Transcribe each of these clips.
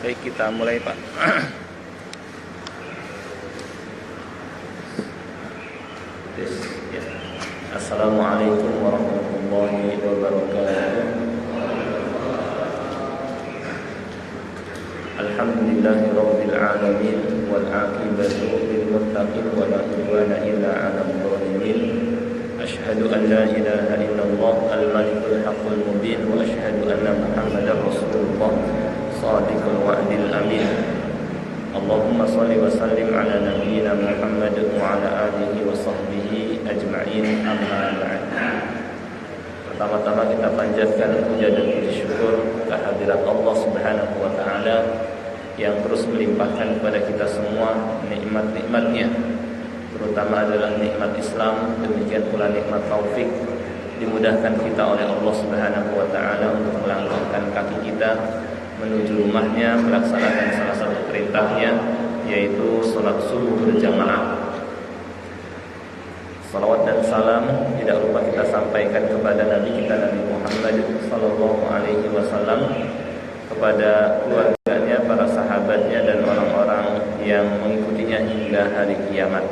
Baik, kita mulai, Pak. Assalamualaikum warahmatullahi wabarakatuh. Alhamdulillahirabbil alamin wal 'aqibatu lil muttaqin wa la udwana illa 'alal zalimin. Asyhadu an la ilaha illallah al-malikul haqqul mubin wa asyhadu anna Muhammadar rasulullah shadiqul wa'dil amin. Allahumma shalli wa sallim ala nabiyyina Muhammad wa ala alihi wa sahbihi ajma'in, amma ba'd. Pertama-tama kita panjatkan puja dan puji syukur kehadirat Allah Subhanahu wa taala yang terus melimpahkan kepada kita semua nikmat-nikmatnya, terutama adalah nikmat Islam, demikian pula nikmat taufik, dimudahkan kita oleh Allah Subhanahu wa taala untuk melangkahkan kaki kita menuju rumahnya, melaksanakan salah satu perintahnya, yaitu sholat subuh berjamaah. Salawat dan salam tidak lupa kita sampaikan kepada Nabi kita Nabi Muhammad sallallahu alaihi wasallam, kepada keluarganya, para sahabatnya, dan orang-orang yang mengikutinya hingga hari kiamat.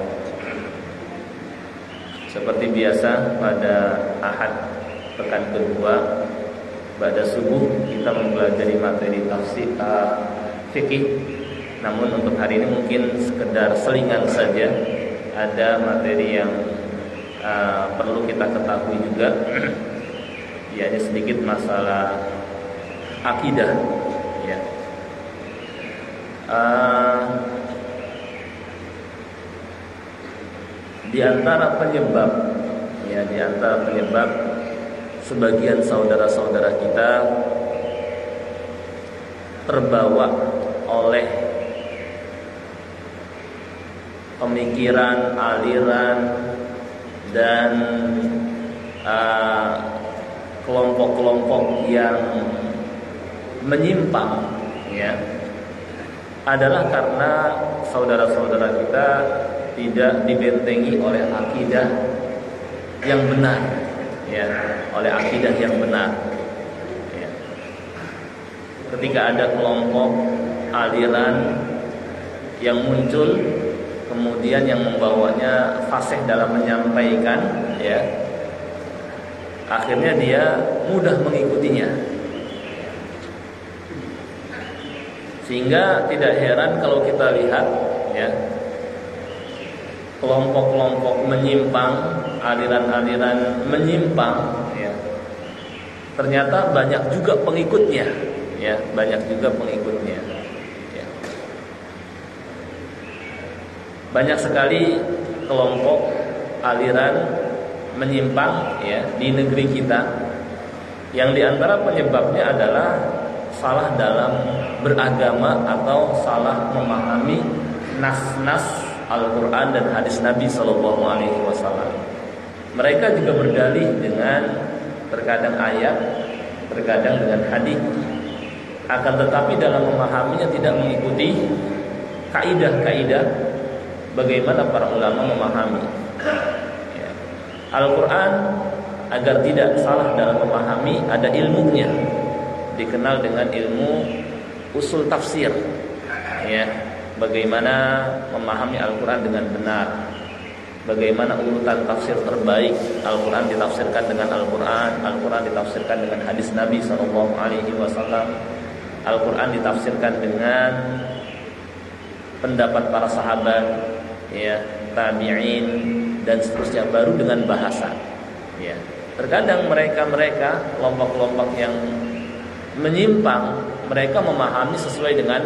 Seperti biasa pada Ahad pekan kedua pada subuh kita mempelajari materi tafsir fikih. Namun untuk hari ini mungkin sekedar selingan saja, ada materi yang perlu kita ketahui juga, yakni sedikit masalah akidah, ya. Di antara penyebab sebagian saudara-saudara kita terbawa oleh pemikiran, aliran, dan kelompok-kelompok yang menyimpang, ya, adalah karena saudara-saudara kita tidak dibentengi oleh akidah yang benar, ya, oleh akidah yang benar, ya. Ketika ada kelompok aliran yang muncul, kemudian yang membawanya fasih dalam menyampaikan, ya, akhirnya dia mudah mengikutinya, sehingga tidak heran kalau kita lihat, ya, kelompok-kelompok menyimpang, aliran-aliran menyimpang, ya, ternyata banyak juga pengikutnya, ya, banyak juga pengikutnya, ya. Banyak sekali kelompok aliran menyimpang, ya, di negeri kita, yang diantara penyebabnya adalah salah dalam beragama atau salah memahami nas-nas Al-Quran dan hadis Nabi Sallallahu Alaihi Wasallam. Mereka juga berdalih dengan terkadang ayat, terkadang dengan hadis, akan tetapi dalam memahaminya tidak mengikuti kaidah-kaidah bagaimana para ulama memahami, ya. Al-Quran agar tidak salah dalam memahami ada ilmunya, dikenal dengan ilmu usul tafsir, ya. Bagaimana memahami Al-Quran dengan benar, bagaimana urutan tafsir terbaik. Al-Quran ditafsirkan dengan Al-Quran, Al-Quran ditafsirkan dengan hadis Nabi Sallallahu Alaihi Wasallam, Al-Quran ditafsirkan dengan pendapat para sahabat, ya, tabi'in, dan seterusnya, baru dengan bahasa, ya. Terkadang mereka kelompok-kelompok yang menyimpang, mereka memahami sesuai dengan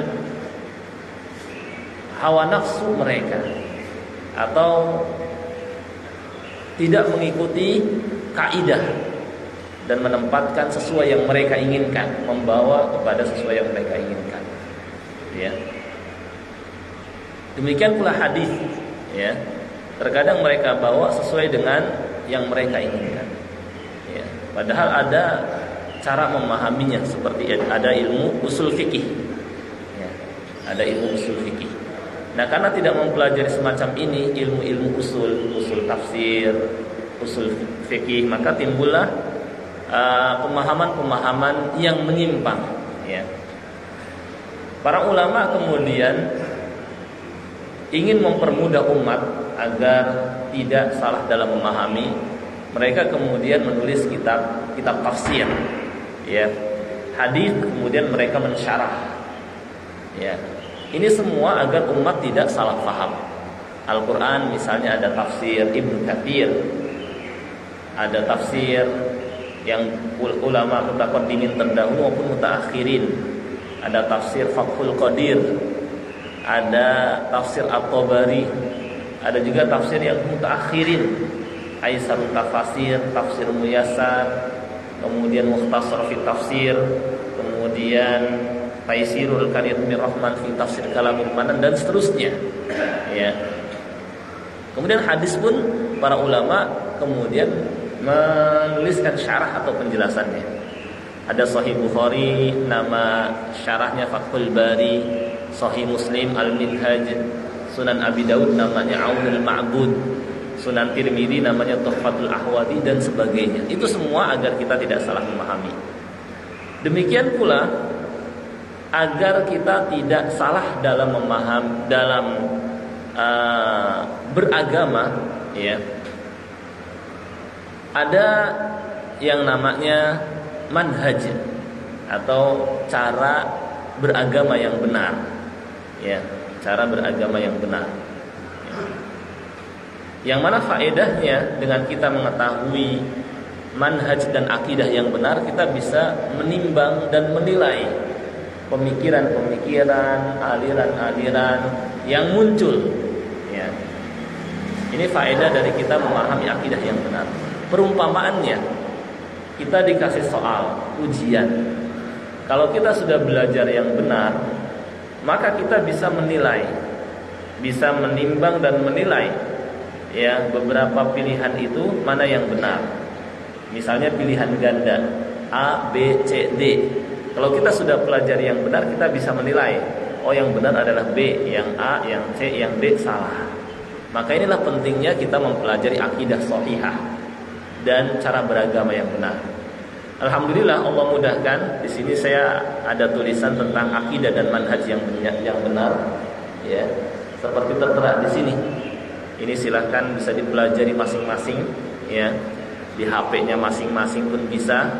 hawa nafsu mereka, atau tidak mengikuti kaidah dan menempatkan sesuai yang mereka inginkan, membawa kepada sesuai yang mereka inginkan, ya. Demikian pula hadis, ya. Terkadang mereka bawa sesuai dengan yang mereka inginkan, ya. Padahal ada cara memahaminya, seperti ada ilmu usul fikih, ya. Ada ilmu usul fikih. Nah, karena tidak mempelajari semacam ini, ilmu-ilmu usul tafsir, usul fikih, maka timbullah pemahaman-pemahaman yang menyimpang, ya. Para ulama kemudian ingin mempermudah umat agar tidak salah dalam memahami. Mereka kemudian menulis kitab tafsir, ya. Hadis kemudian mereka mensyarah, ya. Ini semua agar umat tidak salah paham. Al-Quran misalnya ada tafsir Ibnu Katsir, ada tafsir yang ulama mutaqaddimin terdahulu maupun mutaakhirin, ada tafsir Fathul Qadir, ada tafsir At-Tabari, ada juga tafsir yang mutaakhirin, Aisarut Tafasir, Tafsir Muyassar, kemudian Mukhtasar fi Tafsir, kemudian Taisirul Karimir Rahman fi Tafsir Kalamul Manan, dan seterusnya, ya. Kemudian hadis pun para ulama kemudian menuliskan syarah atau penjelasannya. Ada Sahih Bukhari, nama syarahnya Fathul Bari, Sahih Muslim Al-Minhaj, Sunan Abi Daud namanya Aunul Ma'bud, Sunan Tirmidzi namanya Tuhfatul Ahwadi, dan sebagainya. Itu semua agar kita tidak salah memahami. Demikian pula agar kita tidak salah dalam beragama, ya. Ada yang namanya manhaj atau cara beragama yang benar, ya, cara beragama yang benar, ya. Yang mana faedahnya dengan kita mengetahui manhaj dan akidah yang benar, kita bisa menimbang dan menilai pemikiran-pemikiran, aliran-aliran yang muncul, ya. Ini faedah dari kita memahami akidah yang benar. Perumpamaannya, kita dikasih soal ujian. Kalau kita sudah belajar yang benar, maka kita bisa menilai, bisa menimbang dan menilai, ya, beberapa pilihan itu mana yang benar. Misalnya pilihan ganda A, B, C, D. Kalau kita sudah pelajari yang benar, kita bisa menilai, oh yang benar adalah B, yang A, yang C, yang D salah. Maka inilah pentingnya kita mempelajari akidah shahihah dan cara beragama yang benar. Alhamdulillah Allah mudahkan. Di sini saya ada tulisan tentang akidah dan manhaj yang benar, ya, seperti tertera di sini. Ini silahkan bisa dipelajari masing-masing, ya, di HP-nya masing-masing pun bisa.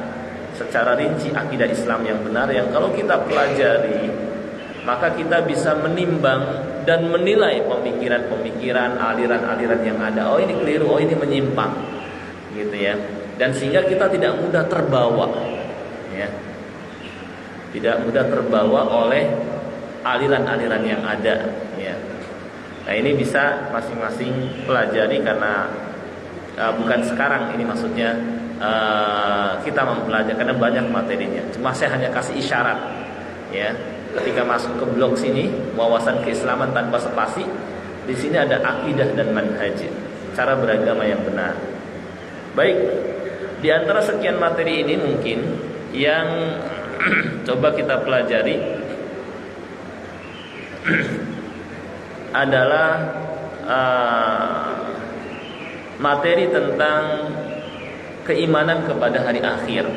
Secara rinci akidah Islam yang benar, yang kalau kita pelajari, maka kita bisa menimbang dan menilai pemikiran-pemikiran, aliran-aliran yang ada. Oh ini keliru, oh ini menyimpang, gitu ya. Dan sehingga kita tidak mudah terbawa, ya, tidak mudah terbawa oleh aliran-aliran yang ada, ya. Nah ini bisa masing-masing pelajari karena bukan sekarang ini maksudnya kita mempelajari karena banyak materinya. Cuma saya hanya kasih isyarat, ya. Ketika masuk ke blog sini, wawasan keislaman tanpa spasi, di sini ada akidah dan manhaj, cara beragama yang benar. Baik, di antara sekian materi ini mungkin yang coba kita pelajari adalah materi tentang keimanan kepada hari akhir,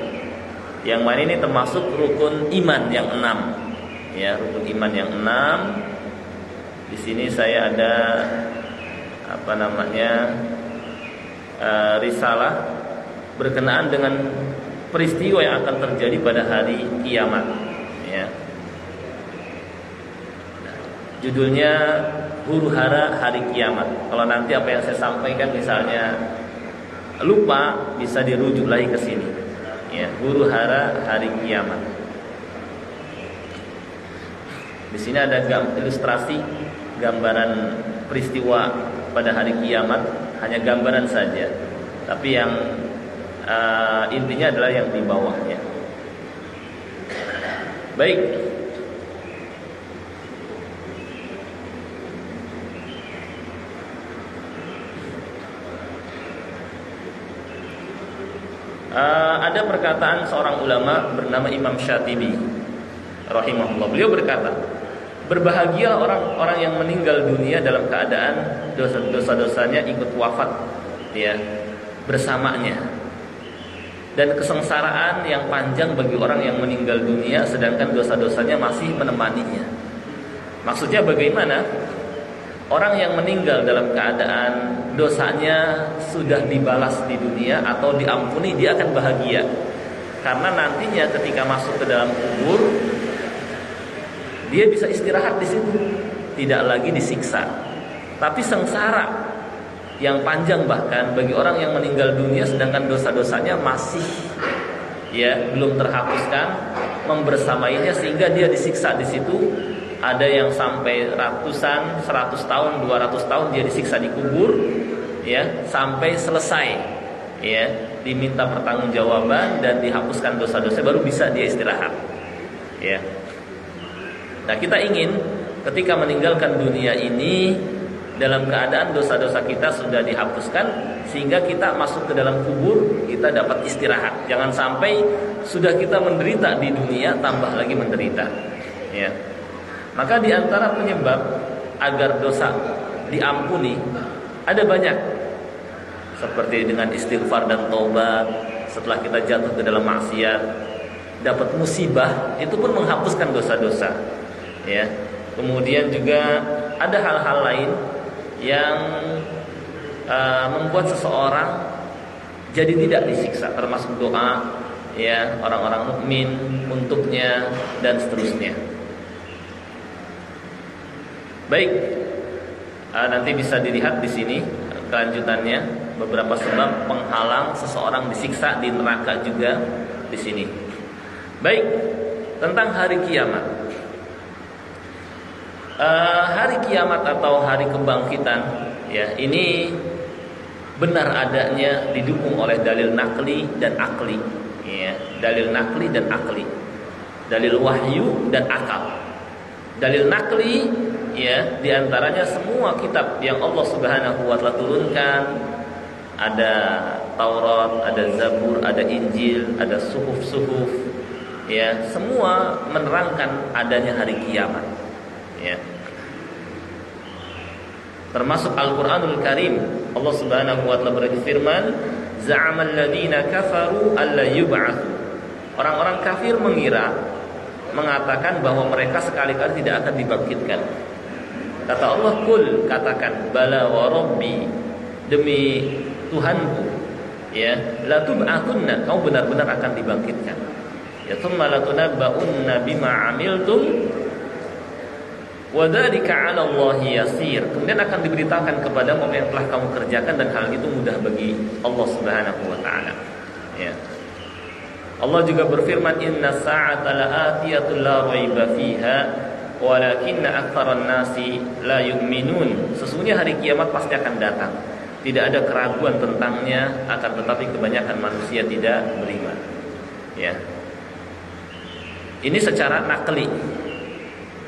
yang mana ini termasuk rukun iman yang 6, ya, rukun iman yang 6. Di sini saya ada risalah berkenaan dengan peristiwa yang akan terjadi pada hari kiamat, ya. Judulnya huru-hara hari kiamat. Kalau nanti apa yang saya sampaikan misalnya lupa, bisa dirujuk lagi ke sini, ya, huru-hara hari kiamat. Di sini ada ilustrasi gambaran peristiwa pada hari kiamat, hanya gambaran saja, tapi yang intinya adalah yang di bawahnya. Baik, ada perkataan seorang ulama bernama Imam Syatibi rahimahullah. Beliau berkata, berbahagia orang-orang yang meninggal dunia dalam keadaan dosa-dosanya ikut wafat, ya, bersamanya. dan kesengsaraan yang panjang bagi orang yang meninggal dunia sedangkan dosa-dosanya masih menemaninya. Maksudnya bagaimana? Orang yang meninggal dalam keadaan dosanya sudah dibalas di dunia atau diampuni, dia akan bahagia. Karena nantinya ketika masuk ke dalam kubur, dia bisa istirahat di situ, tidak lagi disiksa. Tapi sengsara yang panjang bahkan bagi orang yang meninggal dunia sedangkan dosa-dosanya masih belum terhapuskan, membersamainya sehingga dia disiksa di situ. Ada yang sampai ratusan, 100 tahun, 200 tahun dia disiksa di kubur, sampai selesai, diminta pertanggungjawaban dan dihapuskan dosa-dosa, baru bisa dia istirahat. Nah, kita ingin ketika meninggalkan dunia ini dalam keadaan dosa-dosa kita sudah dihapuskan, sehingga kita masuk ke dalam kubur kita dapat istirahat. Jangan sampai sudah kita menderita di dunia tambah lagi menderita. Maka di antara penyebab agar dosa diampuni ada banyak, seperti dengan istighfar dan taubat. Setelah kita jatuh ke dalam maksiat, dapat musibah, itu pun menghapuskan dosa-dosa. Kemudian juga ada hal-hal lain yang membuat seseorang jadi tidak disiksa, termasuk doa orang-orang mukmin untuknya dan seterusnya. Baik, nanti bisa dilihat di sini kelanjutannya, beberapa sebab penghalang seseorang disiksa di neraka juga di sini. Baik, tentang hari kiamat. Hari kiamat atau hari kebangkitan, ini benar adanya didukung oleh dalil nakli dan akli. Dalil nakli dan akli, dalil wahyu dan akal. Dalil nakli, diantaranya semua kitab yang Allah Subhanahu wa Ta'ala turunkan. Ada Taurat, ada Zabur, ada Injil, ada suhuf-suhuf, semua menerangkan adanya hari kiamat. Termasuk Al-Qur'anul Karim, Allah Subhanahu wa Ta'ala berfirman, za'amal ladzina kafaru alla yub'atsu. Orang-orang kafir mengatakan bahwa mereka sekali-kali tidak akan dibangkitkan. Kata Allah, kul, katakan, bala wa rabbi, demi Tuhanku, la tub'atsunna, kamu benar-benar akan dibangkitkan. Tsumma la tunabba'unna bima 'amiltum wa dzalika 'ala Allahi yasir. Kemudian akan diberitakan kepadamu apa yang telah kamu kerjakan, dan hal itu mudah bagi Allah Subhanahu wa Ta'ala. Allah juga berfirman, inna sa'ata la'atiyatun la raiba fiha walakinna aktsaran nasi la yu'minun. Sesungguhnya hari kiamat pasti akan datang, tidak ada keraguan tentangnya, akan tetapi kebanyakan manusia tidak beriman. Ini secara nakli.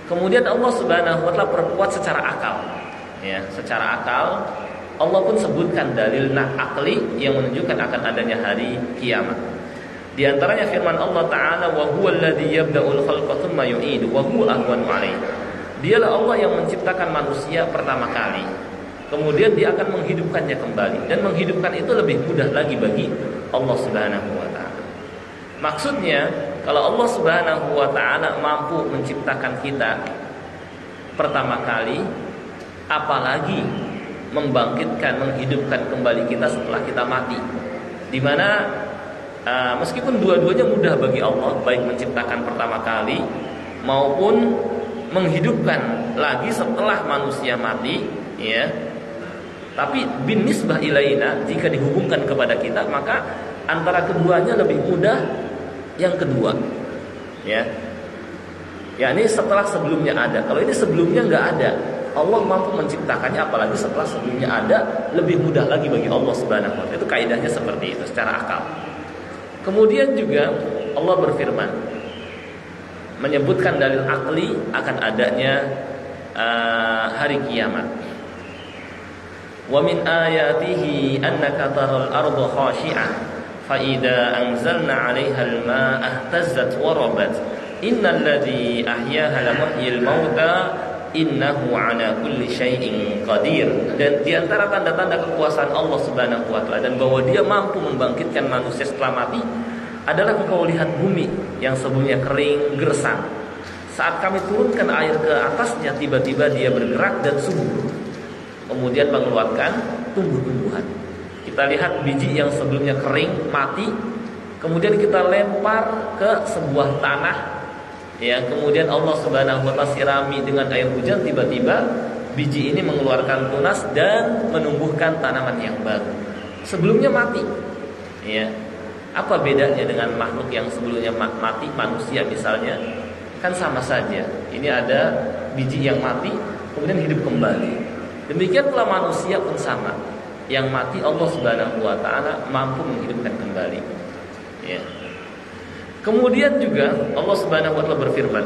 Kemudian Allah Subhanahu wa Ta'ala perkuat secara akal. Secara akal Allah pun sebutkan dalil akli yang menunjukkan akan adanya hari kiamat. Di antaranya firman Allah Ta'ala, wa huwal ladzi yabda'ul khalqa tsumma yu'idu wa huwa ahwanu 'alaihi. Dialah Allah yang menciptakan manusia pertama kali, kemudian dia akan menghidupkannya kembali, dan menghidupkan itu lebih mudah lagi bagi Allah Subhanahu wa Ta'ala. Maksudnya, kalau Allah Subhanahu wa Ta'ala mampu menciptakan kita pertama kali, apalagi membangkitkan, menghidupkan kembali kita setelah kita mati, di mana meskipun dua-duanya mudah bagi Allah, baik menciptakan pertama kali maupun menghidupkan lagi setelah manusia mati, tapi bin nisbah ilaina, jika dihubungkan kepada kita, maka antara keduanya lebih mudah yang kedua. Ini setelah sebelumnya ada. Kalau ini sebelumnya nggak ada, Allah mampu menciptakannya, apalagi setelah sebelumnya ada, lebih mudah lagi bagi Allah Subhanahu wa Ta'ala. Itu kaidahnya seperti itu secara akal. Kemudian juga Allah berfirman, menyebutkan dalil akli akan adanya hari kiamat. Wa min ayatihi annaka taral arda khashi'ah fa idza anzalna 'alaiha al-ma'a ihtazzat wa rabat innal ladzi ahyaha la muhyil mauta innahu ala kulli syai'in qadir. Dan di antara tanda-tanda kekuasaan Allah Subhanahu wa taala dan bahwa Dia mampu membangkitkan manusia setelah mati adalah engkau lihat bumi yang sebelumnya kering gersang. Saat kami turunkan air ke atasnya, tiba-tiba dia bergerak dan subur, kemudian mengeluarkan tumbuh-tumbuhan. Kita lihat biji yang sebelumnya kering mati, kemudian kita lempar ke sebuah tanah, ya, kemudian Allah Subhanahu wa taala sirami dengan air hujan, tiba-tiba biji ini mengeluarkan tunas dan menumbuhkan tanaman yang baru. Sebelumnya mati, ya. Apa bedanya dengan makhluk yang sebelumnya mati, manusia misalnya? Kan sama saja. Ini ada biji yang mati kemudian hidup kembali. Demikian pula manusia pun sama. Yang mati Allah Subhanahu wa taala mampu menghidupkan kembali. Ya. Kemudian juga Allah Subhanahu wa taala berfirman,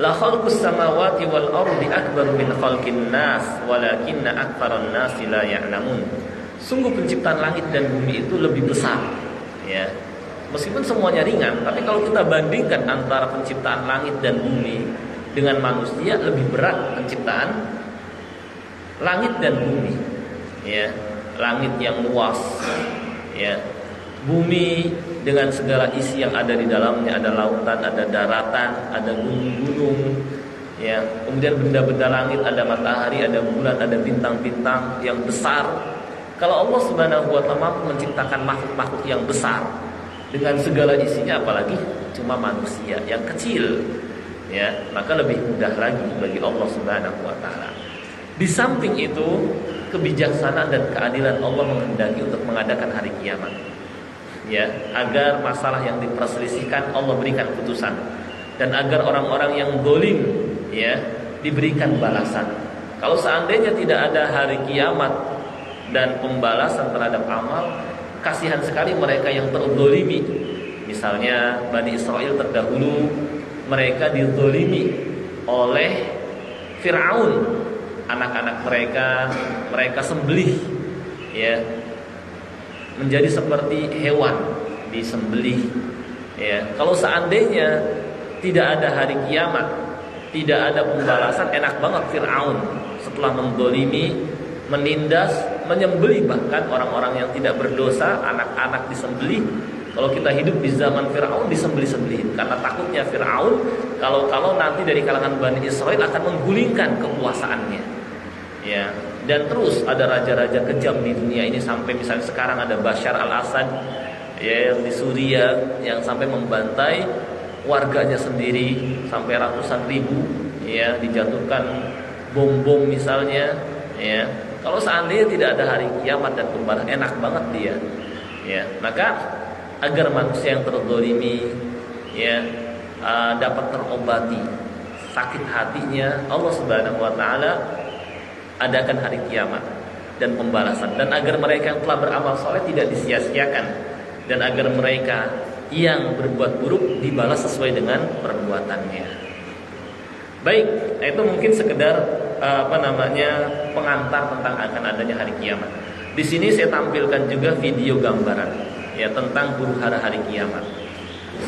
La khalqus samawati wal ardi akbaru min khalqin nas walakinna aktsaran nasi la ya'lamun. Sungguh penciptaan langit dan bumi itu lebih besar, ya. Meskipun semuanya ringan, tapi kalau kita bandingkan antara penciptaan langit dan bumi dengan manusia, lebih berat penciptaan langit dan bumi, ya. Langit yang luas, ya. Bumi dengan segala isi yang ada di dalamnya, ada lautan, ada daratan, ada gunung-gunung, ya. Kemudian benda-benda langit, ada matahari, ada bulan, ada bintang-bintang yang besar. Kalau Allah Subhanahu wa taala mampu menciptakan makhluk-makhluk yang besar dengan segala isinya, apalagi cuma manusia yang kecil, ya, maka lebih mudah lagi bagi Allah Subhanahu wa taala. Di samping itu, kebijaksanaan dan keadilan Allah menghendaki untuk mengadakan hari kiamat, ya, agar masalah yang diperselisihkan Allah berikan putusan, dan agar orang-orang yang zalim, ya, diberikan balasan. Kalau seandainya tidak ada hari kiamat dan pembalasan terhadap amal, kasihan sekali mereka yang terzalimi. Misalnya Bani Israel terdahulu, mereka dizalimi oleh Fir'aun. Anak-anak mereka sembelih, ya, menjadi seperti hewan disembelih, ya. Kalau seandainya tidak ada hari kiamat, tidak ada pembalasan, enak banget Fir'aun setelah menzalimi, menindas, menyembelih bahkan orang-orang yang tidak berdosa, anak-anak disembelih. Kalau kita hidup di zaman Fir'aun, disembelih-sembelihin, karena takutnya Fir'aun kalau nanti dari kalangan Bani Israel akan menggulingkan kekuasaannya, ya. Dan terus ada raja-raja kejam di dunia ini, sampai misalnya sekarang ada Bashar al-Assad, ya, yang di Suriah, yang sampai membantai warganya sendiri sampai ratusan ribu, ya, dijatuhkan bom-bom misalnya, ya. Kalau seandainya tidak ada hari kiamat dan pembalasan, enak banget dia, ya. Maka agar manusia yang terzalimi, ya, dapat terobati sakit hatinya, Allah Subhanahu wa taala adakan hari kiamat dan pembalasan, dan agar mereka yang telah beramal soleh tidak disia-siakan, dan agar mereka yang berbuat buruk dibalas sesuai dengan perbuatannya. Baik, itu mungkin sekedar pengantar tentang akan adanya hari kiamat. Di sini saya tampilkan juga video gambaran, ya, tentang huru-hara hari kiamat.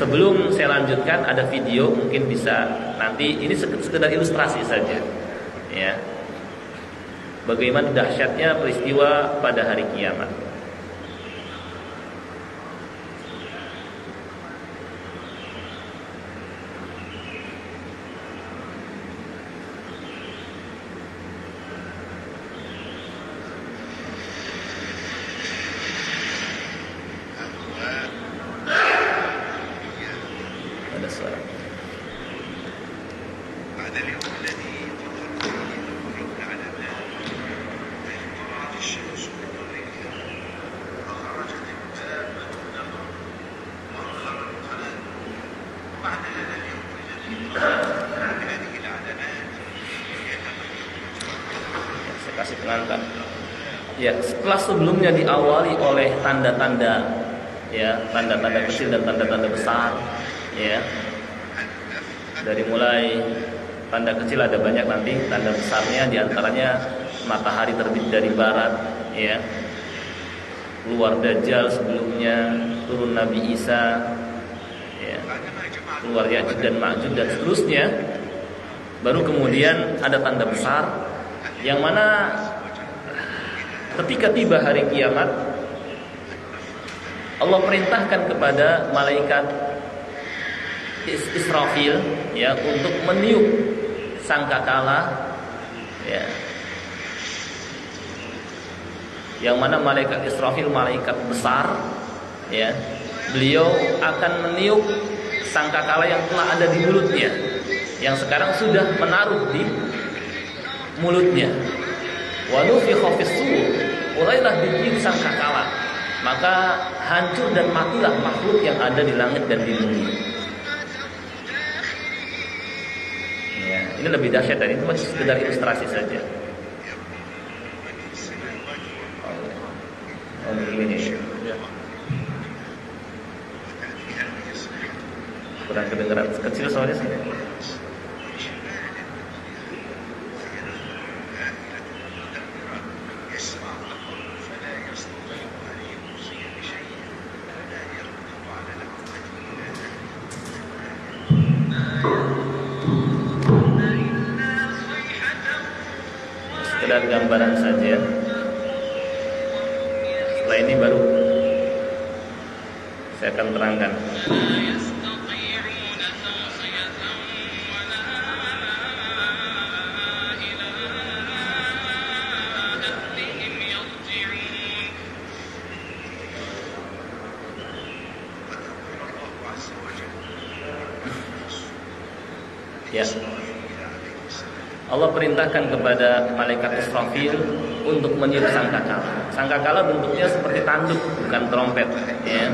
Sebelum saya lanjutkan, ada video, mungkin bisa nanti, ini sekedar ilustrasi saja, ya, bagaimana dahsyatnya peristiwa pada hari kiamat. Saya kasih pengantar. Ya, setelah sebelumnya diawali oleh tanda-tanda, ya, tanda-tanda kecil dan tanda-tanda besar, ya. Dari mulai tanda kecil ada banyak, nanti tanda besarnya diantaranya matahari terbit dari barat, ya, keluar Dajjal sebelumnya, turun Nabi Isa, ya, keluar Ya'juj dan Ma'juj dan seterusnya. Baru kemudian ada tanda besar yang mana ketika tiba hari kiamat Allah perintahkan kepada malaikat Israfil ya untuk meniup sangkakala ya. Yang mana malaikat Israfil malaikat besar ya. Beliau akan meniup sangkakala yang telah ada di mulutnya, yang sekarang sudah menaruh di mulutnya. Wa nufikha fis-sur, mulailah ditiup sangkakala, maka hancur dan matilah makhluk yang ada di langit dan di bumi. Ya, ini lebih dahsyat, dan itu masih sekedar ilustrasi saja. Oh, begini. Ya. Kurang kedengaran, kecil soalnya sih. Sekedar gambaran saja. Setelah ini baru saya akan terangkan. Ya. Allah perintahkan kepada malaikat Israfil untuk meniup sangkakala. Sangkakala bentuknya seperti tanduk, bukan trompet, ya.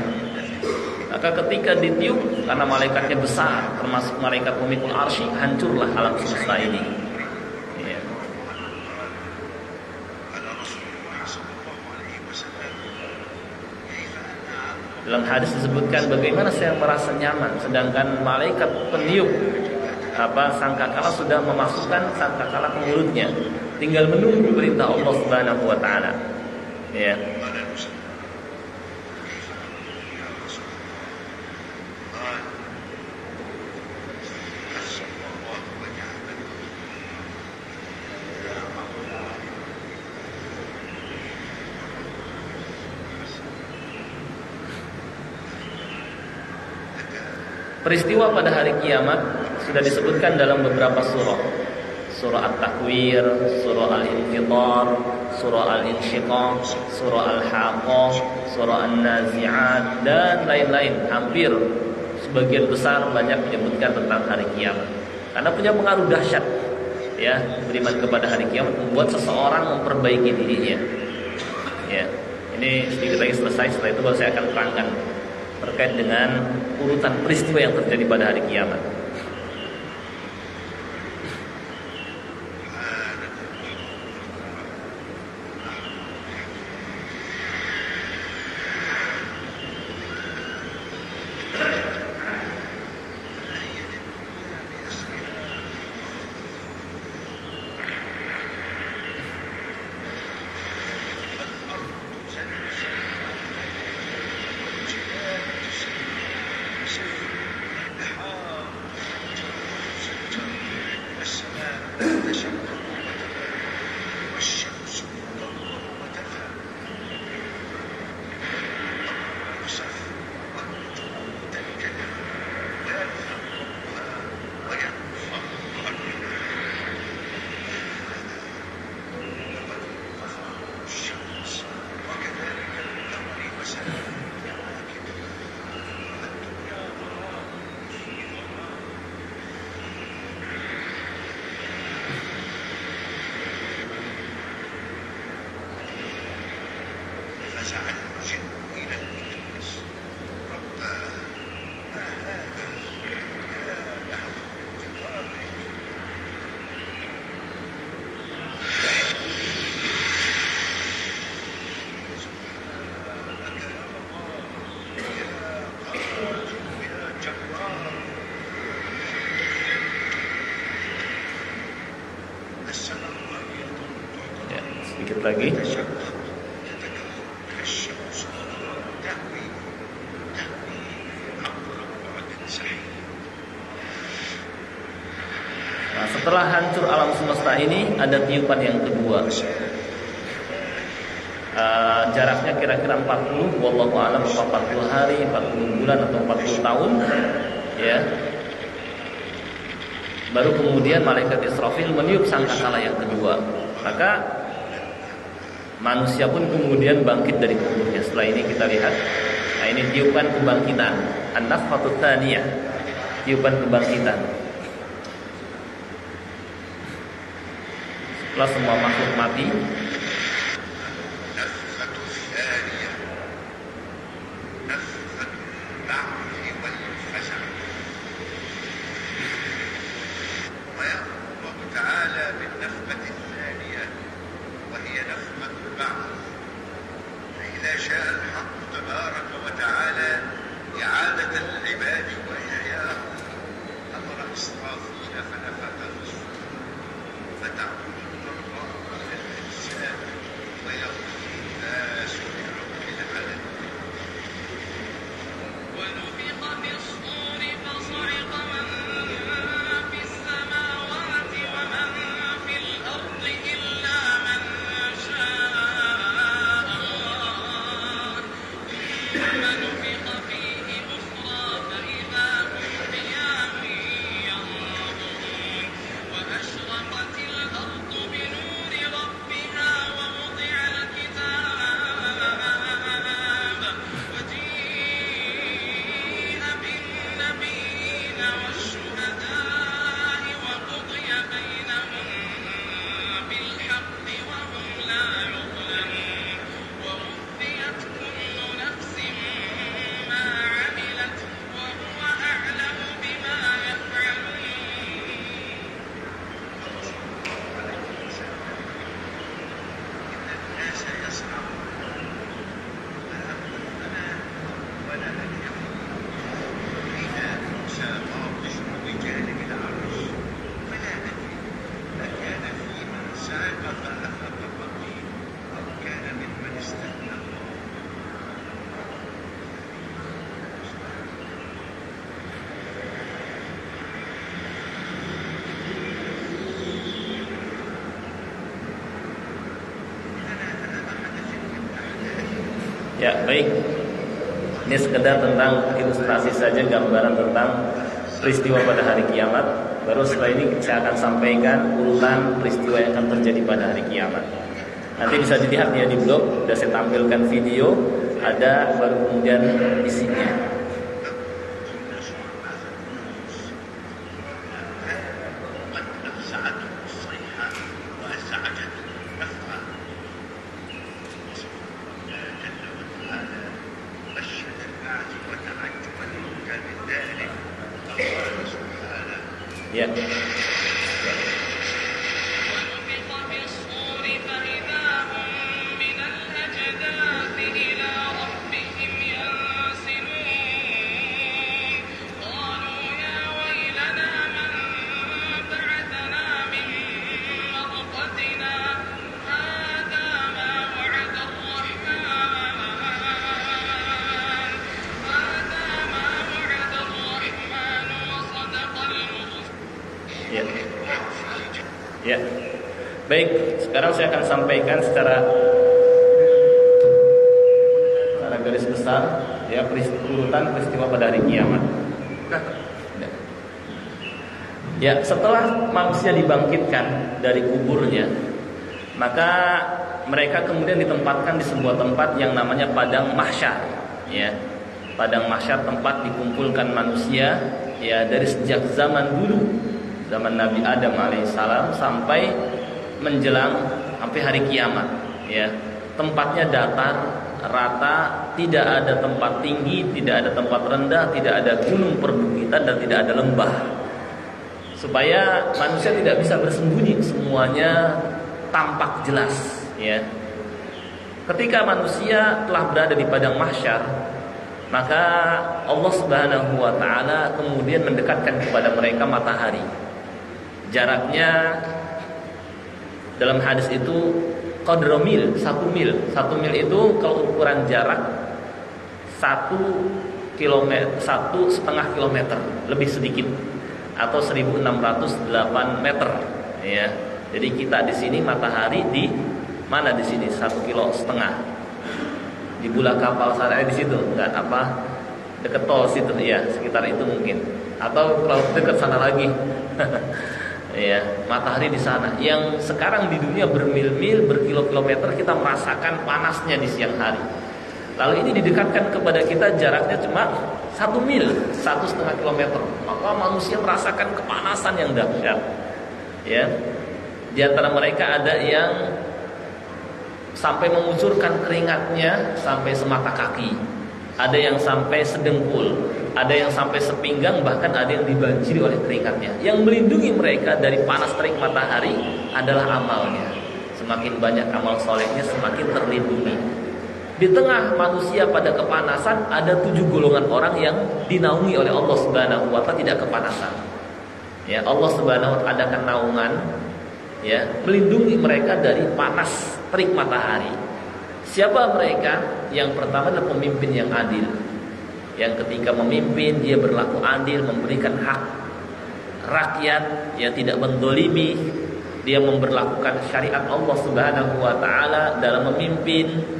Maka ketika ditiup, karena malaikatnya besar, termasuk malaikat pemikul arsy, hancurlah alam semesta ini. Ya. Dalam hadis disebutkan bagaimana saya merasa nyaman, sedangkan malaikat peniup sangkakala sudah memasukkan sangkakala ke mulutnya, tinggal menunggu perintah Allah Subhanahu wa taala. Ya. Peristiwa pada hari kiamat sudah disebutkan dalam beberapa surah. Surah At-Takwir, surah Al-Infitar, surah Al-Insyiqaq, surah Al-Haqqah, surah An-Nazi'at, dan lain-lain. Hampir sebagian besar banyak menyebutkan tentang hari kiamat. Karena punya pengaruh dahsyat, ya, beriman kepada hari kiamat membuat seseorang memperbaiki dirinya. Ya, ini sedikit lagi selesai. Setelah itu baru saya akan terangkan terkait dengan urutan peristiwa yang terjadi pada hari kiamat. Sedikit lagi. Nah, setelah hancur alam semesta ini ada tiupan yang kedua. Jaraknya kira-kira 40, wallahu a'lam, 40 hari, 40 bulan atau 40 tahun, ya. Baru kemudian malaikat Israfil meniup sangkakala yang kedua. Maka manusia pun kemudian bangkit dari kuburnya. Setelah ini kita lihat, nah ini tiupan kebangkitan, an-nafkhatut tsaniyah, tiupan kebangkitan. Setelah semua makhluk mati, ya baik. Ini sekedar tentang ilustrasi saja, gambaran tentang peristiwa pada hari kiamat. Baru setelah ini saya akan sampaikan urutan peristiwa yang akan terjadi pada hari kiamat. Nanti bisa dilihat ya di blog, sudah saya tampilkan video, ada baru kemudian isinya. Ya. Ya. Baik, sekarang saya akan sampaikan secara garis besar ya urutan peristiwa pada hari kiamat. Ya, setelah manusia dibangkitkan dari kuburnya, maka mereka kemudian ditempatkan di sebuah tempat yang namanya padang mahsyar, ya. Padang mahsyar tempat dikumpulkan manusia ya dari sejak zaman dulu, zaman Nabi Adam alaihissalam sampai menjelang sampai hari kiamat, ya. Tempatnya datar, rata, tidak ada tempat tinggi, tidak ada tempat rendah, tidak ada gunung perbukitan dan tidak ada lembah. Supaya manusia tidak bisa bersembunyi, semuanya tampak jelas, ya. Ketika manusia telah berada di padang mahsyar, maka Allah Subhanahu wa taala kemudian mendekatkan kepada mereka matahari. Jaraknya dalam hadis itu qadra mil, 1 mil. 1 mil itu kalau ukuran jarak 1 kilometer, 1,5 kilometer, lebih sedikit. atau 1608 meter ya. Jadi kita di sini matahari di mana di sini 1,5 kilo di bola kapal sana di situ enggak apa dekat tol situ ya, sekitar itu mungkin, atau kalau dekat sana lagi ya, matahari di sana yang sekarang di dunia bermil-mil berkilo-kilometer kita merasakan panasnya di siang hari. Lalu ini didekatkan kepada kita jaraknya cuma 1 mil, 1,5 kilometer, maka manusia merasakan kepanasan yang dahsyat ya. Di antara mereka ada yang sampai mengucurkan keringatnya sampai semata kaki, ada yang sampai sedengkul, ada yang sampai sepinggang, bahkan ada yang dibanjiri oleh keringatnya. Yang melindungi mereka dari panas terik matahari adalah amalnya. Semakin banyak amal solehnya, semakin terlindungi. Di tengah manusia pada kepanasan, ada 7 golongan orang yang dinaungi oleh Allah Subhanahu wa Ta'ala tidak kepanasan. Ya, Allah Subhanahu wa Ta'ala adakan naungan ya, melindungi mereka dari panas terik matahari. Siapa mereka? Yang pertama adalah pemimpin yang adil. Yang ketika memimpin dia berlaku adil, memberikan hak rakyat, ya tidak mendolimi, dia memberlakukan syariat Allah Subhanahu wa Ta'ala dalam memimpin.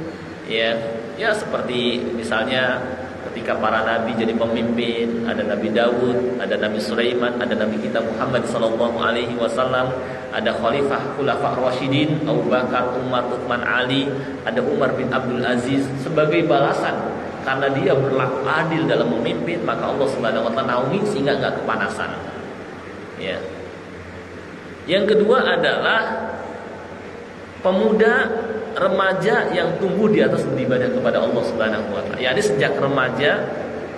Ya seperti misalnya ketika para nabi jadi pemimpin, ada Nabi Daud, ada Nabi Sulaiman, ada Nabi kita Muhammad sallallahu alaihi wasallam, ada khalifah khulafa rasyidin Abu Bakar, Umar, Utsman, Ali, ada Umar bin Abdul Aziz. Sebagai balasan karena dia berlaku adil dalam memimpin, maka Allah Subhanahu wa Ta'ala naungi sehingga enggak kepanasan. Ya. Yang kedua adalah pemuda remaja yang tumbuh di atas beribadah kepada Allah Subhanahu wa Ta'ala. Jadi sejak remaja,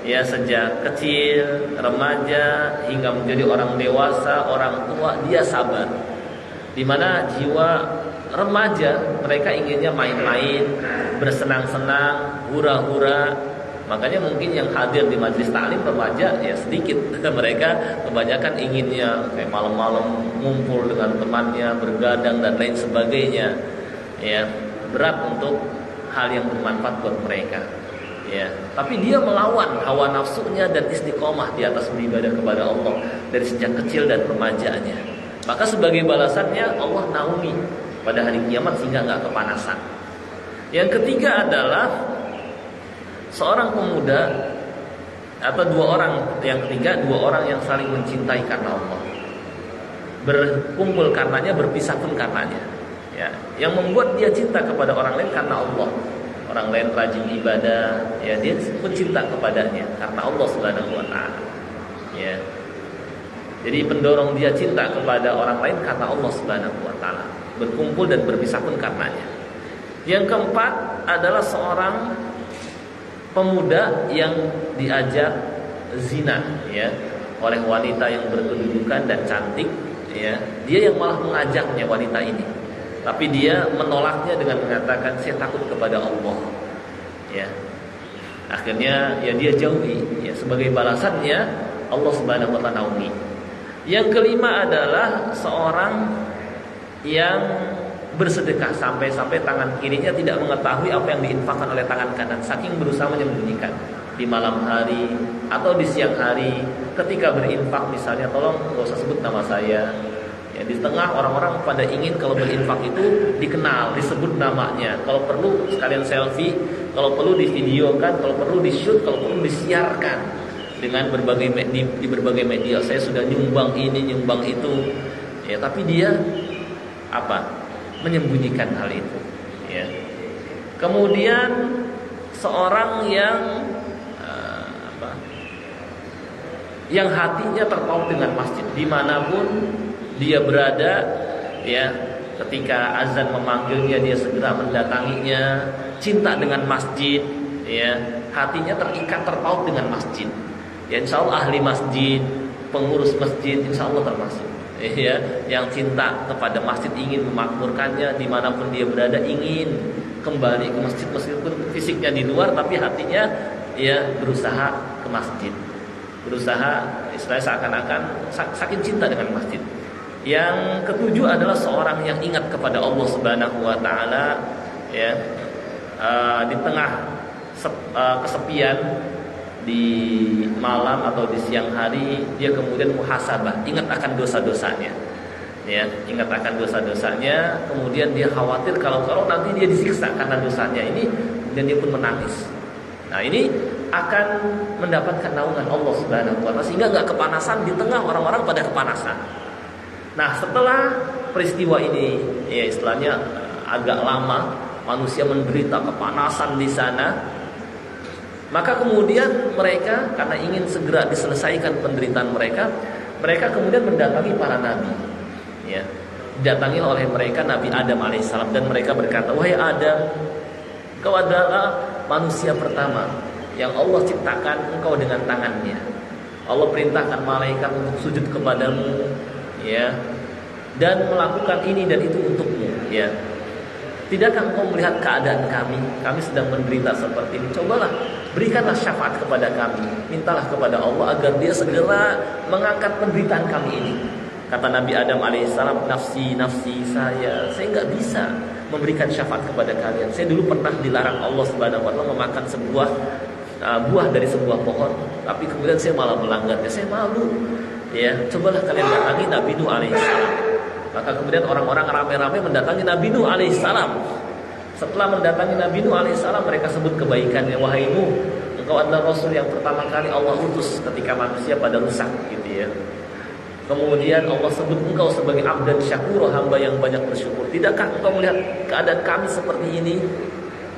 ya sejak kecil, remaja hingga menjadi orang dewasa, orang tua, dia sabar. Di mana jiwa remaja mereka inginnya main-main, bersenang-senang, hura-hura. Makanya mungkin yang hadir di majelis taklim remaja ya sedikit. Mereka kebanyakan inginnya kayak malam-malam ngumpul dengan temannya, bergadang dan lain sebagainya. Ya, berat untuk hal yang bermanfaat buat mereka. Ya, tapi dia melawan hawa nafsunya dan istiqomah di atas beribadah kepada Allah dari sejak kecil dan remajanya. Maka sebagai balasannya Allah naungi pada hari kiamat sehingga enggak kepanasan. Yang ketiga adalah seorang pemuda atau 2 orang, yang ketiga 2 orang yang saling mencintai karena Allah, berkumpul karenanya, berpisah pun karenanya. Ya, yang membuat dia cinta kepada orang lain karena Allah. Orang lain rajin ibadah, ya dia pun cinta kepadanya karena Allah Subhanahu wa Ta'ala. Ya. Jadi pendorong dia cinta kepada orang lain karena Allah Subhanahu wa Ta'ala. Berkumpul dan berpisah pun karenanya. Yang keempat adalah seorang pemuda yang diajak zina ya oleh wanita yang berkedudukan dan cantik ya. Dia yang malah mengajaknya wanita ini. Tapi dia menolaknya dengan mengatakan saya takut kepada Allah. Ya. Akhirnya ya dia jauhi. Ya, sebagai balasannya Allah Subhanahu wa Ta'ala naungi. Yang kelima adalah seorang yang bersedekah sampai-sampai tangan kirinya tidak mengetahui apa yang diinfakkan oleh tangan kanan, saking berusaha menyembunyikan. Di malam hari atau di siang hari ketika berinfak misalnya, tolong enggak usah sebut nama saya. Ya, di tengah orang-orang pada ingin kalau berinfak itu dikenal, disebut namanya. Kalau perlu sekalian selfie, kalau perlu divideokan, kalau perlu di-shoot, kalau perlu disiarkan dengan di berbagai media. Saya sudah nyumbang ini, nyumbang itu. Ya, tapi dia menyembunyikan hal itu. Ya. Kemudian seorang yang hatinya terpaut dengan masjid dimanapun dia berada, ya ketika azan memanggilnya dia segera mendatanginya, cinta dengan masjid, ya hatinya terikat terpaut dengan masjid. Ya insya Allah ahli masjid, pengurus masjid insya Allah termasuk. Ya, yang cinta kepada masjid, ingin memakmurkannya dimanapun dia berada, ingin kembali ke masjid meskipun fisiknya di luar, tapi hatinya ya berusaha ke masjid, berusaha istilahnya seakan-akan saking cinta dengan masjid. Yang ketujuh adalah seorang yang ingat kepada Allah Subhanahu wa Ta'ala, ya di tengah kesepian, di malam atau di siang hari dia kemudian muhasabah, ingat akan dosa-dosanya. Ya, ingat akan dosa-dosanya, kemudian dia khawatir kalau nanti dia disiksa karena dosanya ini, dan dia pun menangis. Nah, ini akan mendapatkan naungan Allah Subhanahu wa taala sehingga enggak kepanasan di tengah orang-orang pada kepanasan. Nah, setelah peristiwa ini, ya istilahnya agak lama manusia menderita kepanasan di sana, maka kemudian mereka karena ingin segera diselesaikan penderitaan mereka kemudian mendatangi para nabi. Ya, didatangi oleh mereka Nabi Adam alaihissalam, dan mereka berkata, "Wahai Adam, engkau adalah manusia pertama yang Allah ciptakan engkau dengan tangannya. Allah perintahkan malaikat untuk sujud kepadamu, ya, dan melakukan ini dan itu untukmu, ya. Tidakkah engkau melihat keadaan kami? Kami sedang menderita seperti ini. Cobalah, berikanlah syafaat kepada kami. Mintalah kepada Allah agar dia segera mengangkat penderitaan kami ini." Kata Nabi Adam alaihissalam, "Nafsi, nafsi, saya nggak bisa memberikan syafaat kepada kalian. Saya dulu pernah dilarang Allah Subhanahu wa taala memakan sebuah buah dari sebuah pohon, tapi kemudian saya malah melanggarnya. Saya malu. Ya, cobalah kalian datangi Nabi Nuh alaihissalam." Maka kemudian orang-orang ramai-ramai mendatangi Nabi Nuh alaihissalam. Setelah mendatangi Nabi Nuh alaihissalam, mereka sebut kebaikannya. "Wahai Nuh, engkau adalah Rasul yang pertama kali Allah utus ketika manusia pada rusak," gitu ya. Kemudian Allah sebut engkau sebagai abdan syakur, hamba yang banyak bersyukur. "Tidakkah engkau melihat keadaan kami seperti ini?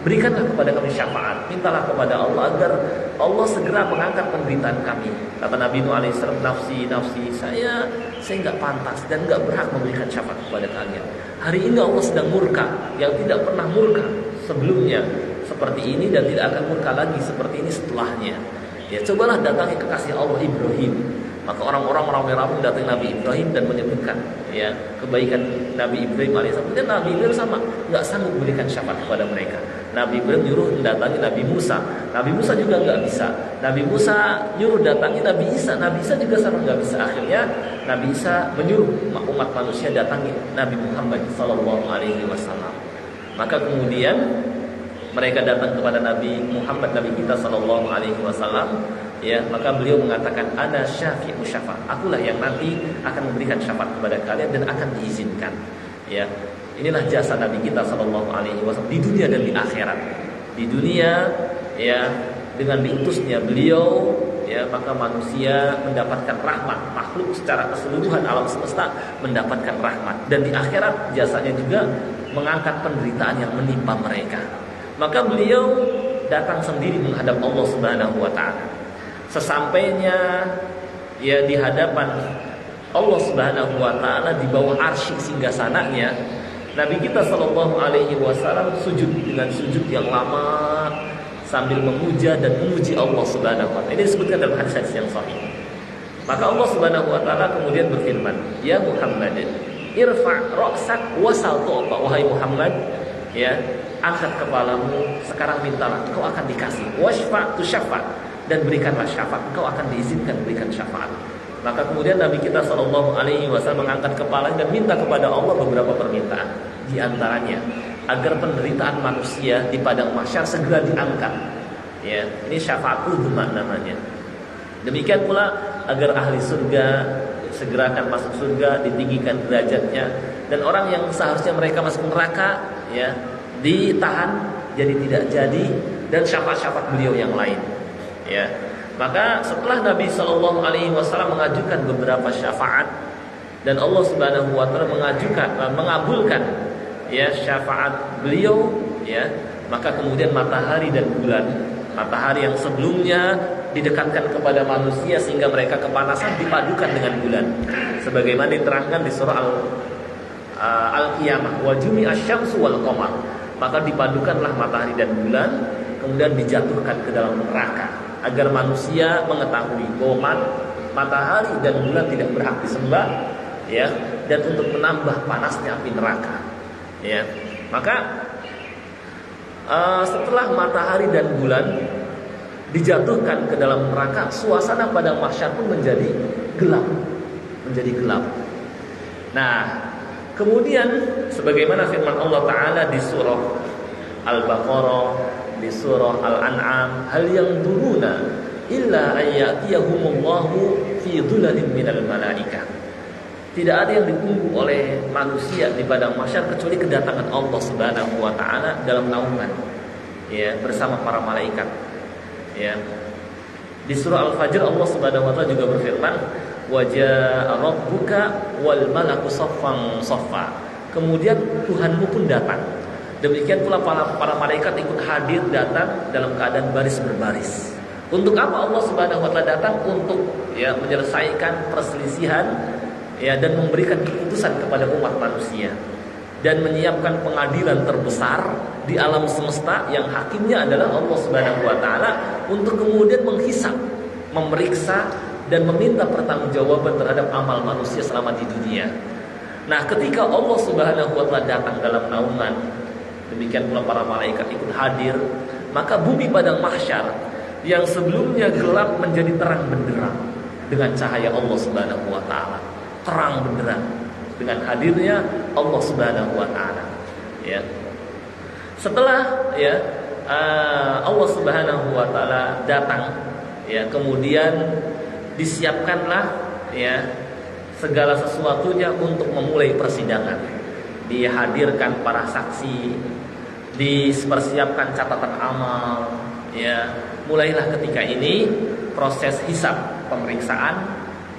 Berikanlah kepada kami syafaat. Mintalah kepada Allah agar Allah segera mengangkat penderitaan kami." Kata Nabi Nuh alaihissalam, "Nafsi, nafsi, saya nggak pantas dan nggak berhak memberikan syafaat kepada kalian. Hari ini Allah sedang murka yang tidak pernah murka sebelumnya seperti ini, dan tidak akan murka lagi seperti ini setelahnya. Ya, cobalah datangi kekasih Allah Ibrahim." Maka orang-orang ramai-ramai datang Nabi Ibrahim dan menyebutkan, ya, kebaikan Nabi Ibrahim alaihissalam. Kemudian Nabi Ibrahim sama, nggak sanggup memberikan syafaat kepada mereka. Nabi Ibrahim nyuruh mendatangi Nabi Musa. Nabi Musa juga nggak bisa. Nabi Musa nyuruh datangi Nabi Isa. Nabi Isa juga sama nggak bisa. Akhirnya Nabi Isa menyuruh umat manusia datangi Nabi Muhammad Sallallahu Alaihi Wasallam. Maka kemudian mereka datang kepada Nabi Muhammad, Nabi kita Sallallahu Alaihi Wasallam. Ya, maka beliau mengatakan, "Ana syafi'u syafa'." Akulah yang nanti akan memberikan syafaat kepada kalian dan akan diizinkan. Ya, inilah jasa Nabi kita Sallallahu Alaihi Wasallam di dunia dan di akhirat. Di dunia, ya, dengan diutusnya beliau, ya, maka manusia mendapatkan rahmat, makhluk secara keseluruhan alam semesta mendapatkan rahmat, dan di akhirat jasanya juga mengangkat penderitaan yang menimpa mereka. Maka beliau datang sendiri menghadap Allah Subhanahu wa taala. Sesampainya ya di hadapan Allah Subhanahu wa taala di bawah arsy singgasananya, Nabi kita Shallallahu alaihi wasallam sujud dengan sujud yang lama sambil memuja dan memuji Allah Subhanahu wa taala. Ini disebutkan dalam hadis yang sahih. Maka Allah Subhanahu wa taala kemudian berfirman, "Ya Muhammad, irfa' ra'sak wasal tu'ta." Wahai Muhammad, ya, angkat kepalamu, sekarang mintalah, engkau akan dikasih. Washfa' tusyaffa', dan berikanlah syafaat, engkau akan diizinkan berikan syafaat. Maka kemudian Nabi kita Shallallahu Alaihi Wasallam mengangkat kepala dan minta kepada Allah beberapa permintaan. Di antaranya agar penderitaan manusia di padang mahsyar segera diangkat. Ya, ini syafaat uzma namanya. Demikian pula agar ahli surga segera akan masuk surga, ditinggikan derajatnya, dan orang yang seharusnya mereka masuk neraka, ya, ditahan jadi tidak jadi, dan syafaat-syafaat beliau yang lain. Ya, maka setelah Nabi Shallallahu Alaihi Wasallam mengajukan beberapa syafaat dan Allah Subhanahu Wa Taala mengabulkan ya syafaat beliau, ya, maka kemudian matahari dan bulan, matahari yang sebelumnya didekatkan kepada manusia sehingga mereka kepanasan, dipadukan dengan bulan, sebagaimana diterangkan di surah Al-Qiyamah, wa jumi'asy syamsu wal qamar. Maka dipadukanlah matahari dan bulan, kemudian dijatuhkan ke dalam neraka, agar manusia mengetahui bahwa matahari dan bulan tidak berhak disembah, ya, dan untuk menambah panasnya api neraka, ya. Maka setelah matahari dan bulan dijatuhkan ke dalam neraka, suasana pada mahsyar pun menjadi gelap, Nah, kemudian sebagaimana firman Allah Ta'ala di surah Al-Baqarah, di surah Al-An'am, hal yang duruna illa ayyatiyahumullahu fi dhulalin minal malaikah. Tidak ada yang ditunggu oleh manusia di padang mahsyar kecuali kedatangan Allah Subhanahu wa taala dalam naungan, ya, bersama para malaikat. Ya. Di surah Al-Fajr Allah Subhanahu wa taala juga berfirman, "Wa jaa rabbuka wal malaku saffan saffa." Kemudian Tuhanmu pun datang. Demikian pula para malaikat ikut hadir datang dalam keadaan baris berbaris. Untuk apa Allah Subhanahu wa taala datang? Untuk, ya, menyelesaikan perselisihan, ya, dan memberikan keputusan kepada umat manusia dan menyiapkan pengadilan terbesar di alam semesta yang hakimnya adalah Allah Subhanahu wa taala, untuk kemudian menghisap, memeriksa dan meminta pertanggungjawaban terhadap amal manusia selama di dunia. Nah, ketika Allah Subhanahu wa taala datang dalam naungan, demikian pula para malaikat ikut hadir, maka bumi padang mahsyar yang sebelumnya gelap menjadi terang benderang dengan cahaya Allah Subhanahu wa taala. Terang benderang dengan hadirnya Allah Subhanahu wa taala. Ya. Setelah, ya, Allah Subhanahu wa taala datang, ya, kemudian disiapkanlah, ya, segala sesuatunya untuk memulai persidangan. Dihadirkan para saksi, dipersiapkan catatan amal, ya. Mulailah ketika ini proses hisab, pemeriksaan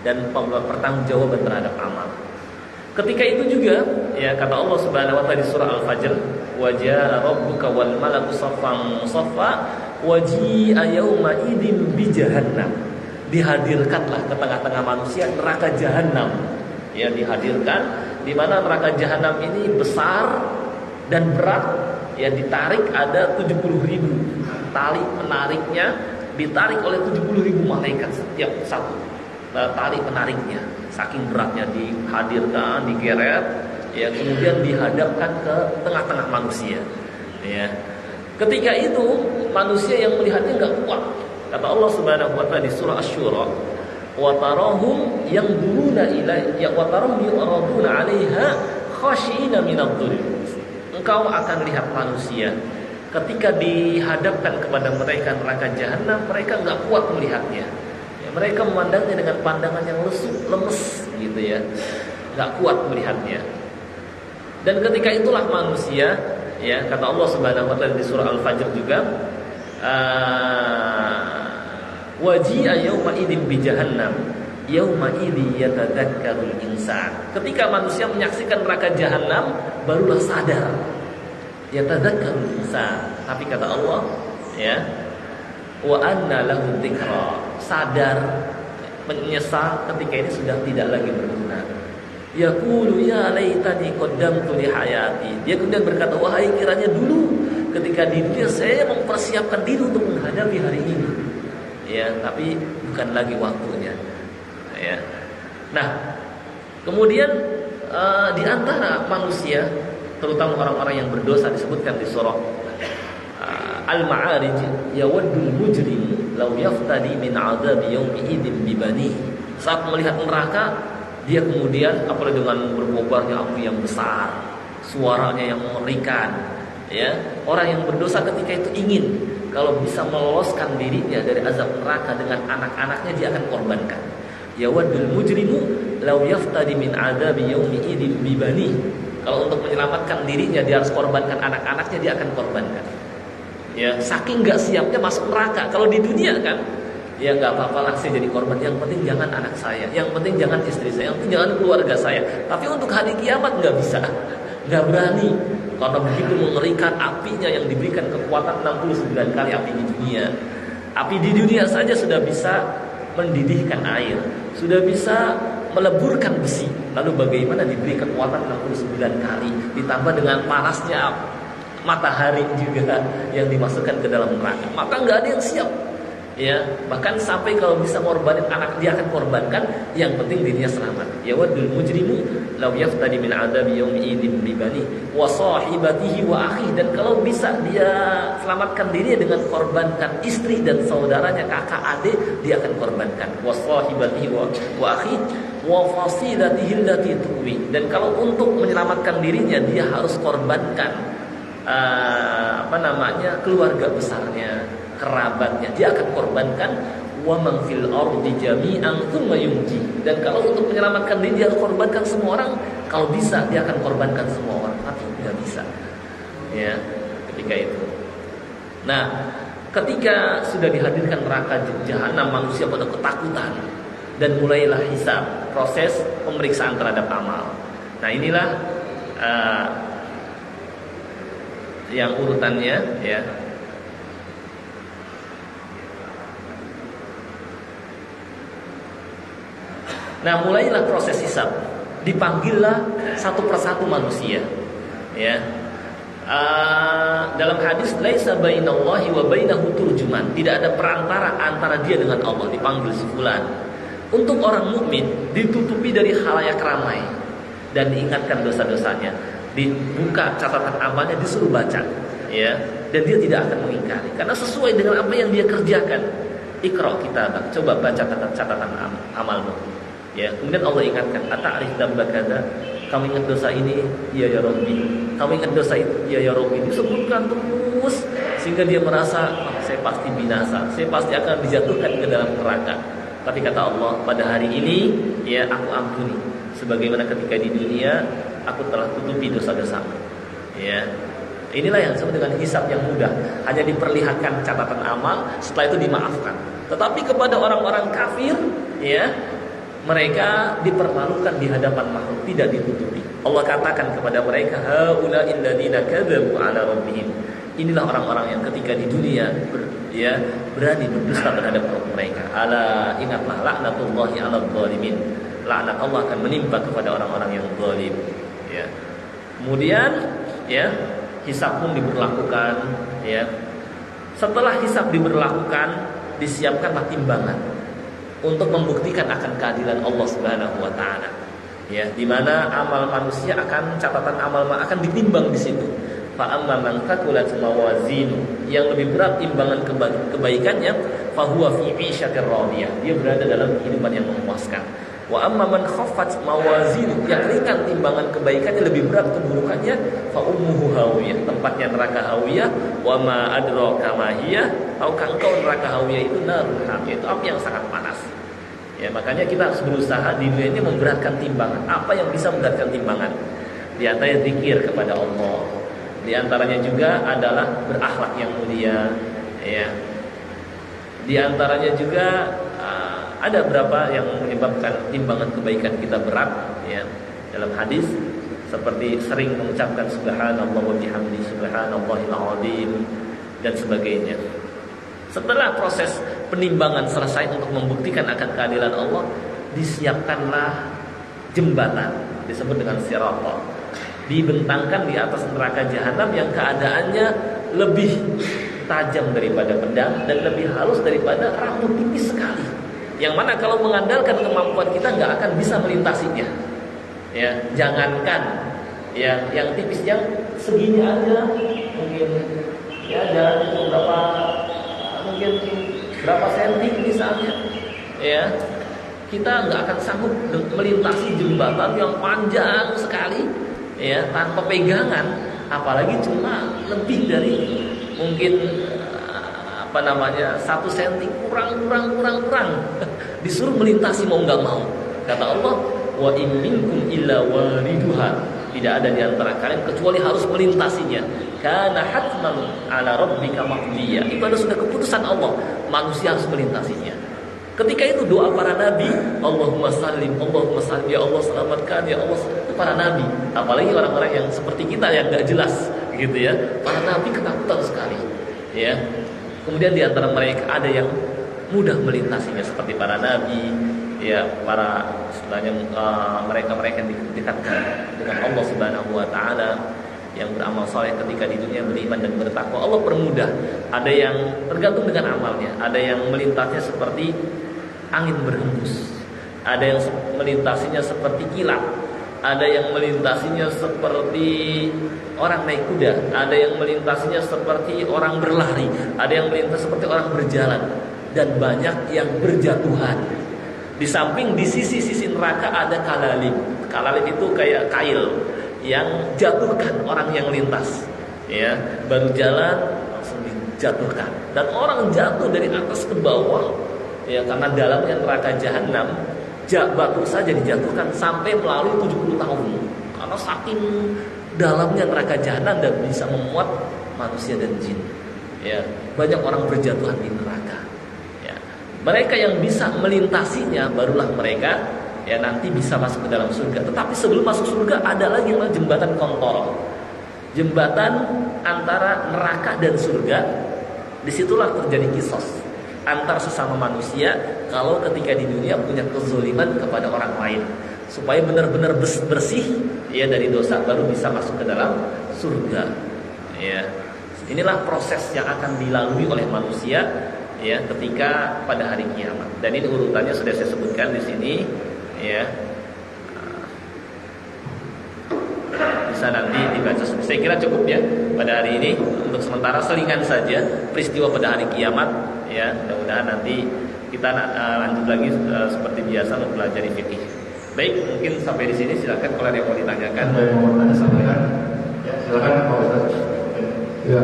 dan pertanggungjawaban terhadap amal. Ketika itu juga, ya, kata Allah Subhanahu wa taala di surah Al-Fajr, "Wa jaa rabbuka wal malaku saffan saffa wa ji'a yauma idzin bi jahannam." Dihadirkanlah ke tengah-tengah manusia neraka jahanam. Ya, dihadirkan, di mana neraka jahanam ini besar dan berat, ya, ditarik ada 70.000 tali penariknya, ditarik oleh 70.000 malaikat setiap satu tali penariknya. Saking beratnya dihadirkan, digeret, ya, kemudian dihadapkan ke tengah-tengah manusia. Ya. Ketika itu manusia yang melihatnya nggak kuat. Kata Allah Subhanahu wa taala di surah Asy-Syura, "Wa tarahum yanzuruna ilayya wa tarahum yu'raduna 'alaiha khashiina minadh-dhulm." Engkau akan lihat manusia ketika dihadapkan kepada mereka neraka jahanam, mereka nggak kuat melihatnya. Ya, mereka memandangnya dengan pandangan yang lemes, gitu ya, nggak kuat melihatnya. Dan ketika itulah manusia, ya, kata Allah Subhanahu wa taala di surah Al-Fajr juga, "Waji'a yauma idzin bi jahannam yauma idzi yatadzakkarul insan." Ketika manusia menyaksikan neraka jahanam, barulah sadar. Yatadzakkarul insan. Tapi kata Allah, ya, wa anna lahu dzikra. Sadar, menyesal ketika ini sudah tidak lagi berguna. Yaqulu ya laitani qaddamtu li hayati. Dia kemudian berkata, wahai kiranya dulu ketika di dunia saya mempersiapkan diri untuk menghadapi hari ini. Ya, tapi bukan lagi waktunya. Ya. Nah, kemudian di antara manusia, terutama orang-orang yang berdosa, disebutkan di surah Al-Ma'arij, yawaddul mujrim law yaftadi min 'adzabi yaumi idzin bi banihi. Saat melihat neraka, dia kemudian apalagi dengan berkobarnya api yang besar, suaranya yang mengerikan, ya. Orang yang berdosa ketika itu ingin kalau bisa meloloskan dirinya dari azab neraka dengan anak-anaknya, dia akan korbankan. Yawaddul mujrimu law yaftadi min 'adzabi yaumi idzin bi banihi. Kalau untuk menyelamatkan dirinya dia harus korbankan anak-anaknya, dia akan korbankan. Ya, saking nggak siapnya masuk neraka. Kalau di dunia kan, ya nggak apa-apa lah saya jadi korban. Yang penting jangan anak saya, yang penting jangan istri saya, yang penting jangan keluarga saya. Tapi untuk hari kiamat nggak bisa, nggak berani. Karena begitu mengerikan apinya yang diberikan kekuatan 69 kali api di dunia. Api di dunia saja sudah bisa mendidihkan air, sudah bisa meleburkan besi. Lalu bagaimana diberi kekuatan 69 kali ditambah dengan panasnya matahari juga yang dimasukkan ke dalam neraka, maka nggak ada yang siap. Ya, bahkan sampai kalau bisa ngorbanin anak dia akan korbankan, yang penting dirinya selamat. Ya wadul mujrimu law yaftadi min 'adzabi yaumi idzin bi bani wa sahibatihi wa akhi. Dan kalau bisa dia selamatkan dirinya dengan korbankan istri dan saudaranya, kakak adik, dia akan korbankan. Wa sahibatihi wa akhi wa fasilatihi allati tuwi. Dan kalau untuk menyelamatkan dirinya, dia harus korbankan keluarga besarnya, kerabatnya, dia akan korbankan. wa man fil ardi jami'an tsumma yunji. Dan kalau untuk menyelamatkan diri dia harus korbankan semua orang. Kalau bisa dia akan korbankan semua orang, tapi tidak bisa. Ya, ketika itu. Nah, ketika sudah dihadirkan neraka jahanam, manusia pada ketakutan dan mulailah hisab, proses pemeriksaan terhadap amal. Nah, inilah yang urutannya, ya. Nah, mulailah proses hisab. Dipanggillah satu persatu manusia, ya. Dalam hadis laisa bainallahi wa bainahu turjuman, tidak ada perantara antara dia dengan Allah. Dipanggil si fulan. Untuk orang mukmin ditutupi dari khalayak ramai dan diingatkan dosa-dosanya, dibuka catatan amalnya, disuruh baca, ya, dan dia tidak akan mengingkari karena sesuai dengan apa yang dia kerjakan. Iqra kitabak, coba baca catatan amalmu, ya. Kemudian Allah ingatkan, ata'rif dzambaka, kamu ingat dosa ini, ya ya Rabbi. Kamu ingat dosa itu, ya ya Rabbi. Disebutkan terus sehingga dia merasa, saya pasti binasa, saya pasti akan dijatuhkan ke dalam neraka. Tapi kata Allah, pada hari ini ya aku ampuni, sebagaimana ketika di dunia aku telah tutupi dosa-dosamu. Ya. Inilah yang disebut dengan hisab yang mudah, hanya diperlihatkan catatan amal, setelah itu dimaafkan. Tetapi kepada orang-orang kafir, ya, mereka dipermalukan di hadapan makhluk, tidak ditutupi. Allah katakan kepada mereka, haula'il ladzina kadzabu 'ala rabbihim. Inilah orang-orang yang ketika di dunia berani berdusta terhadap Rabb mereka. Ala ingatlah laknatullahi 'alal zalimin. Laknat Allah akan menimpa kepada orang-orang yang zalim. Ya. Kemudian, ya, hisab pun diberlakukan, ya. Setelah hisab diberlakukan, disiapkanlah timbangan untuk membuktikan akan keadilan Allah Subhanahu wa taala. Ya, di mana amal manusia akan, catatan amal akan ditimbang di situ. Fa amma man thaqulat mawazinu, yang lebih berat timbangan kebaikannya, fa huwa fi 'isyatir radiyah, dia berada dalam kehidupan yang memuaskan. Wa amma man khaffat mawazinu, yang ringan timbangan kebaikannya, lebih berat keburukannya, fa ummuhu hawiyah, tempatnya neraka hawiyah. Wa ma adraka ma hiya, tahukah engkau neraka hawiyah itu? Narun hamiyah, itu api yang sangat panas. Ya, makanya kita harus berusaha di dunia ini memberatkan timbangan. Apa yang bisa memberatkan timbangan? Di antaranya zikir kepada Allah. Di antaranya juga adalah berakhlak yang mulia, ya. Di antaranya juga ada berapa yang menyebabkan timbangan kebaikan kita berat, ya. Dalam hadis seperti sering mengucapkan subhanallah wa bihamdi subhanallahil azim dan sebagainya. Setelah proses penimbangan selesai untuk membuktikan akan keadilan Allah, disiapkanlah jembatan disebut dengan siratal, dibentangkan di atas neraka jahanam yang keadaannya lebih tajam daripada pedang dan lebih halus daripada rambut tipis sekali, yang mana kalau mengandalkan kemampuan kita nggak akan bisa melintasinya. Ya, jangankan yang tipis, yang segini aja mungkin, ya, ada beberapa, mungkin berapa senti misalnya, ya, kita nggak akan sanggup melintasi jembatan yang panjang sekali, ya, tanpa pegangan, apalagi cuma lebih dari mungkin 1 senti, kurang disuruh melintasi mau nggak mau. Kata Allah, wa in minkum illa wariduha, tidak ada di antara kalian kecuali harus melintasinya. Kana hatman ala rabbika maqdiya, itu adalah sudah keputusan Allah, manusia harus melintasinya. Ketika itu doa para nabi, Allahumma sallim, ya Allah selamatkan, ya Allah, itu para nabi. Apalagi orang-orang yang seperti kita yang nggak jelas, gitu ya. Para nabi ketakutan sekali, ya. Kemudian di antara mereka ada yang mudah melintasinya seperti para nabi, ya, para sebenarnya mereka-mereka yang didekatkan dengan Allah Subhanahu wa taala, yang beramal saleh ketika di dunia, beriman dan bertakwa, Allah permudah. Ada yang tergantung dengan amalnya, ada yang melintasnya seperti angin berhembus, ada yang melintasinya seperti kilat, ada yang melintasinya seperti orang naik kuda, ada yang melintasinya seperti orang berlari, ada yang melintas seperti orang berjalan, dan banyak yang berjatuhan. Di samping di sisi-sisi neraka ada kalalib. Kalalib itu kayak kail yang jatuhkan orang yang lintas, ya, baru jalan langsung dijatuhkan, dan orang jatuh dari atas ke bawah, Ya, karena dalamnya neraka jahanam, batu saja dijatuhkan sampai melalui 70 tahun. Karena saking dalamnya neraka jahanam dan bisa memuat manusia dan jin. Ya, banyak orang berjatuhan di neraka. Ya, mereka yang bisa melintasinya barulah mereka ya nanti bisa masuk ke dalam surga. Tetapi sebelum masuk surga ada lagi yang namanya jembatan kontrol. Jembatan antara neraka dan surga. Disitulah terjadi kisos antar sesama manusia kalau ketika di dunia punya kezaliman kepada orang lain, supaya benar-benar bersih ya dari dosa baru bisa masuk ke dalam surga. Ya, inilah proses yang akan dilalui oleh manusia ya ketika pada hari kiamat. Dan ini urutannya sudah saya sebutkan di sini ya. Bisa nanti dibaca. Saya kira cukup ya pada hari ini untuk sementara, selingan saja peristiwa pada hari kiamat ya. Mudah-mudahan nanti kita lanjut lagi seperti biasa mempelajari fikih. Baik, mungkin sampai di sini. Silakan kalau ada yang mau ditanyakan. Ya, silakan Pak Ustaz. Ya,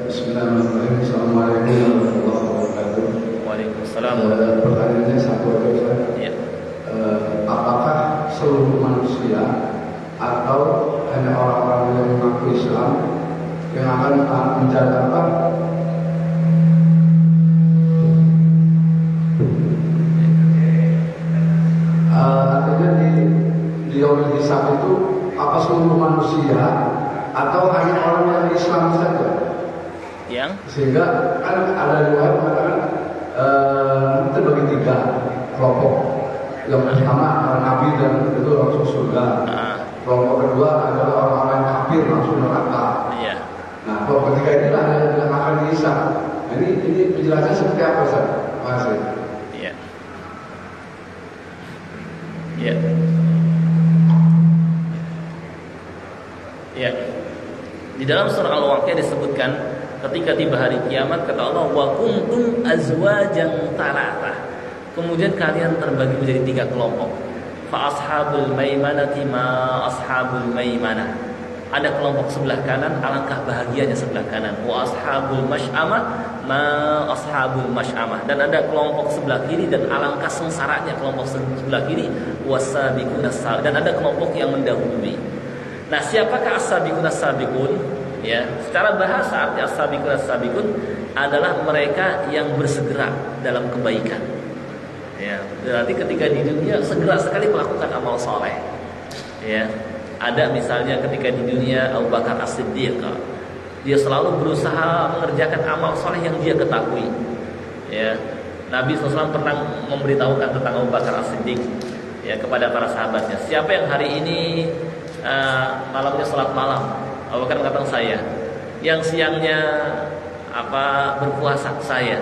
bismillahirrahmanirrahim. Assalamualaikum warahmatullahi wabarakatuh. Waalaikumsalam. Pertanyaannya satu aja Ustaz. Ya. Apakah seluruh manusia atau hanya orang-orang yang mengaku Islam yang akan menjaga artinya di yaumil hisab itu apa seluruh manusia atau hanya orang yang Islam saja? Yang sehingga kan ada riwayat mengatakan itu bagi tiga kelompok. Yang pertama Nabi dan itu langsung surga. Kelompok kedua adalah orang-orang kafir langsung neraka. Iya. Nah, kelompok ketiga inilah yang akan dihisab. Ini penjelasannya seperti apa Ustaz? Terima kasih. Iya. Iya. Iya. Di dalam surah Al-Waqiah disebutkan ketika tiba hari kiamat kata Allah wa kuntum azwajan talatah. Kemudian kalian terbagi menjadi tiga kelompok. Fa ashabul maimanati ma ashabul maimanah. Ada kelompok sebelah kanan, alangkah bahagianya sebelah kanan. Wa ashabul masy'amah ma ashabul masy'amah. Dan ada kelompok sebelah kiri dan alangkah sengsaranya kelompok sebelah kiri. Wasabiqun as-sabiqun. Dan ada kelompok yang mendahului. Nah, siapakah as-sabiqun as-sabiqun? Ya, secara bahasa arti as-sabiqun as-sabiqun adalah mereka yang bersegera dalam kebaikan. Ya, berarti ketika di dunia segera sekali melakukan amal soleh. Ya, ada misalnya ketika di dunia Abu Bakar As-Siddiq, dia selalu berusaha mengerjakan amal soleh yang dia ketahui. Ya, Nabi SAW pernah memberitahukan tentang Abu Bakar As-Siddiq ya kepada para sahabatnya. Siapa yang hari ini malamnya sholat malam? Abu Bakar mengatakan saya. Yang siangnya berpuasa saya.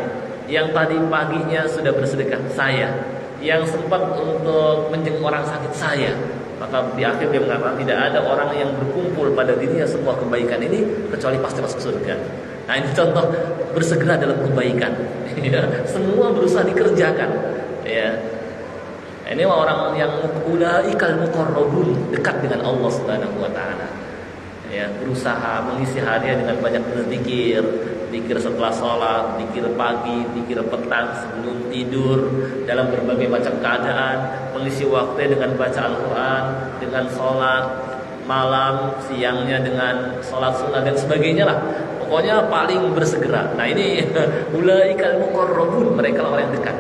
Yang tadi paginya sudah bersedekah saya. Yang sempat untuk menjenguk orang sakit saya. Maka di akhir dia mengatakan tidak ada orang yang berkumpul pada dirinya semua kebaikan ini kecuali pasti masuk surga. Nah, ini contoh bersegera dalam kebaikan. Ya, semua berusaha dikerjakan. Ya, ini orang yang ulaikal muqarrabun, dekat dengan Allah Subhanahu wa taala. Ya, berusaha mengisi harinya dengan banyak berzikir, zikir setelah sholat, zikir pagi, zikir petang sebelum tidur, dalam berbagai macam keadaan, mengisi waktu dengan baca Al-Quran, dengan sholat malam, siangnya dengan sholat sunnah dan sebagainya lah. Pokoknya paling bersegera. Nah, ini ulaikal muqarrabun, mereka orang yang dekat.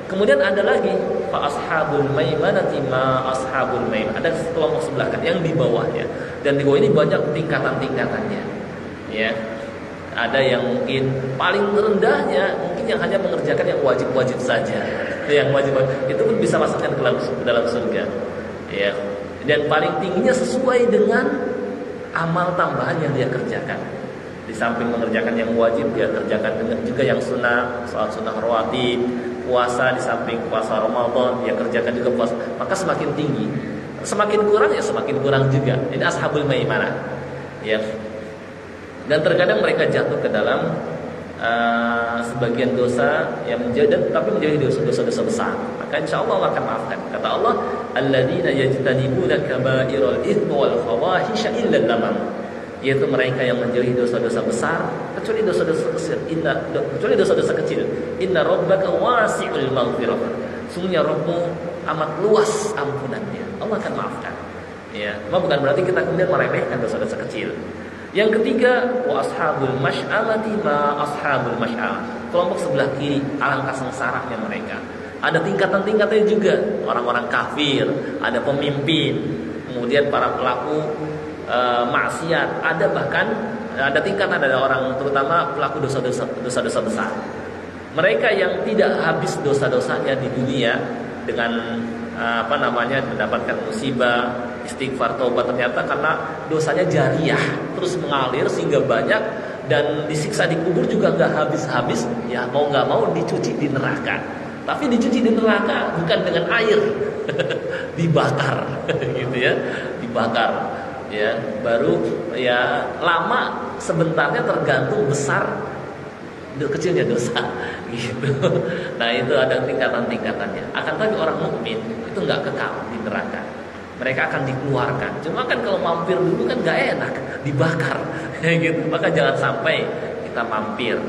Kemudian ada lagi fa ashabul maimanati ma ashabul maiman. Ada kelompok sebelah kan yang di bawahnya. Dan di bawah ini banyak tingkatan-tingkatannya. Ya. Ada yang mungkin paling rendahnya mungkin yang hanya mengerjakan yang wajib-wajib saja. Yang wajib itu pun bisa masukkan ke dalam surga. Ya. Dan paling tingginya sesuai dengan amal tambahan yang dia kerjakan. Di samping mengerjakan yang wajib, dia kerjakan dengan juga yang sunnah, salat sunnah rawatib, puasa di samping puasa Ramadan, dia kerjakan juga puasa. Maka semakin tinggi. Semakin kurang ya semakin kurang juga. Ini ashabul maimanah. Ya. Dan terkadang mereka jatuh ke dalam sebagian dosa yang tapi menjadi dosa-dosa besar. Maka insya Allah akan maafkan. Kata Allah, alladzina yajtanibuna kaba'iral itsmi wal fawahisha illa lamam. yaitu mereka yang menjauhi dosa-dosa besar kecuali dosa-dosa kecil. Inna rabbaka wasi'ul maghfirah. Sungguhnya Rabbmu amat luas ampunannya. Allah akan maafkan. Ya, bukan berarti kita kemudian meremehkan dosa-dosa kecil. Yang ketiga, wa ashabul masy'amati ma ashabul masy'amah. Kelompok sebelah kiri, alangkah sengsaranya mereka. Ada tingkatan-tingkatannya juga. Orang-orang kafir, ada pemimpin, kemudian para pelaku maksiat, ada tingkatan, ada orang terutama pelaku dosa-dosa besar. Mereka yang tidak habis dosa-dosanya di dunia dengan mendapatkan musibah, istighfar, taubat, ternyata karena dosanya jariyah terus mengalir sehingga banyak, dan disiksa di kubur juga nggak habis-habis, ya mau nggak mau dicuci di neraka. Tapi dicuci di neraka bukan dengan air, dibakar, gitu ya, dibakar. Ya, baru ya lama sebentarnya tergantung besar kecilnya dosa gitu. Nah, itu ada tingkatan-tingkatannya. Akan tapi orang mukmin itu nggak kekal di neraka. Mereka akan dikeluarkan. Cuma kan kalau mampir dulu kan nggak enak, dibakar gitu. Maka jangan sampai kita mampir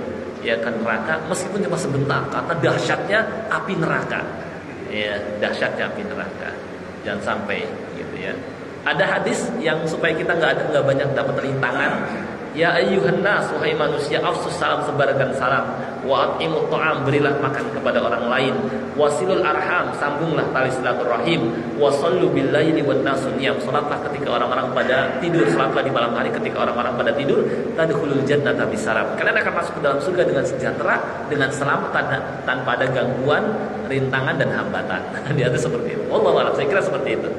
ya ke neraka meskipun cuma sebentar, karena dahsyatnya api neraka. Ya, dahsyatnya api neraka. Jangan sampai gitu ya. Ada hadis yang supaya kita nggak banyak dapat rintangan. Ya ayyuhan nas, wahai manusia, afsus salam, sebarkan salam. Wa at'imut ta'am, berilah makan kepada orang lain. Wasilul arham, sambunglah tali silaturahim. Wa sallu bil laili wan nasu niyam, salatlah ketika orang-orang pada tidur, salatlah di malam hari ketika orang-orang pada tidur. Tadkhulul jannata bisalam, kalian akan masuk ke dalam surga dengan sejahtera, dengan selamat, tanpa ada gangguan, rintangan dan hambatan. Dia itu seperti itu. Wallahu a'lam, saya kira seperti itu.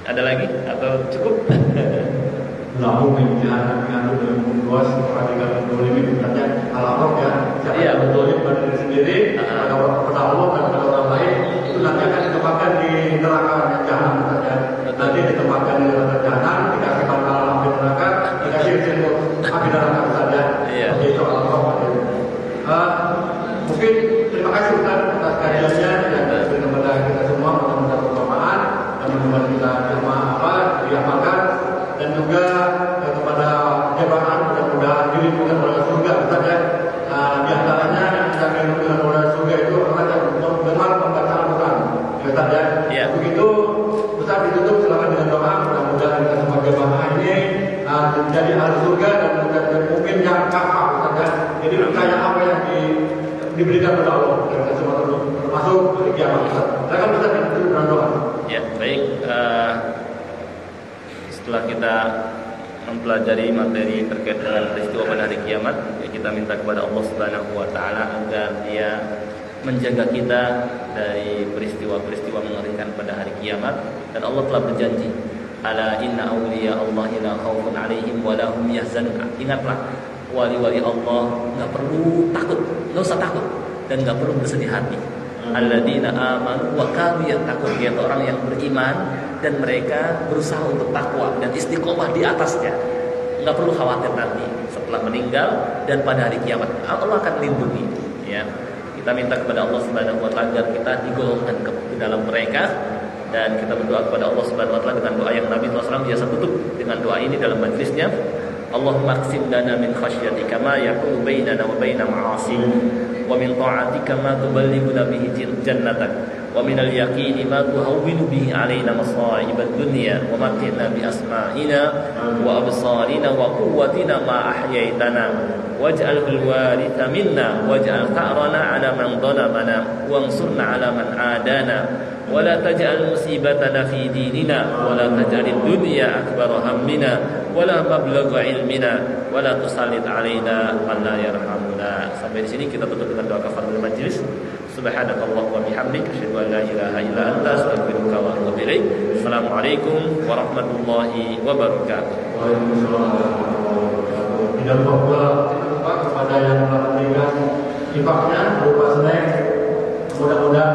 Ada lagi atau cukup? Lalu menjahat dengan luas peradilan dolim katanya al-arab ya. Iya, dolim pada diri sendiri, kepada Allah dan kepada orang lain, itu nanti akan ditempatkan di neraka jahanam katanya. Nanti ditempatkan di neraka jahanam, dikasih pangkalan api neraka, dikasih jenggot api neraka saja. Iya. Itu al-arab. Mungkin terima kasih Ustaz atas kajiannya dan kepada kita semua, mudah-mudahan bermanfaat dan mudah-mudahan kita diamalkan. Dan juga kepada jemaah mudah-mudahan dirindukan oleh surga, Ustaz ya. Di antaranya yang dirindukan oleh surga itu orang yang dengar pembacaan Quran, Ustaz ya. Yeah. Begitu Ustaz ditutup silakan dengan doa, mudah-mudahan kita semua jemaah ini menjadi ahli surga dan menjadi mukmin yang kafah, Ustaz ya. Jadi percaya apa yang diberikan oleh Allah dan kita semua termasuk hari kiamat, Ustaz. Silakan Ustaz ditutup dengan doa. Ya, baik. Setelah kita mempelajari materi terkait dengan peristiwa pada hari kiamat, ya kita minta kepada Allah Subhanahu wa taala agar Dia menjaga kita dari peristiwa-peristiwa mengerikan pada hari kiamat. Dan Allah telah berjanji, ala inna awliya Allah la khaufun 'alaihim wa la hum yahzanun. Ingatlah, wali-wali Allah enggak perlu takut, enggak usah takut dan enggak perlu bersedih hati. Alladzina amanu wa kanu yattaqun, yaitu orang yang beriman dan mereka berusaha untuk takwa dan istiqomah di atasnya. Enggak perlu khawatir nanti setelah meninggal dan pada hari kiamat Allah akan lindungi. Ya, kita minta kepada Allah Subhanahu wa taala agar kita digolongkan ke dalam mereka, dan kita berdoa kepada Allah Subhanahu wa taala dengan doa yang Nabi SAW biasa tutup dengan doa ini dalam majlisnya. Allahumma aqsim lana min khasyatika ma yaqulu bainana wa baina ma'asik, wa min ta'atika ma tuballighuna bihi jannatak, wa min al-yaqini ma tuhawwinu bihi 'alaina masa'ib ad-dunya, wa matina bi asma'ina wa absarina wa quwwatina ma ahyaytana, waj'alhu al-waritha minna waj'al tha'rana 'ala man dhalamana wansurna 'ala man 'adana, wa la taj'al musibatana fi dinina, wa la taj'al ad-dunya akbara hammina wa la mablagha ilmina, wa la tusallit 'alaina man la yarhamuna. Sampai di sini kita tutup dengan doa kafaratul majlis. Subhanakallahumma wa bihamdika asyhadu an la ilaha illa anta astaghfiruka wa atubu ilaik. Assalamualaikum warahmatullahi wabarakatuh. Waalaikumsalam warahmatullahi wabarakatuh. Tidak lupa kepada yang melakukan infaknya berupa snack, mudah-mudahan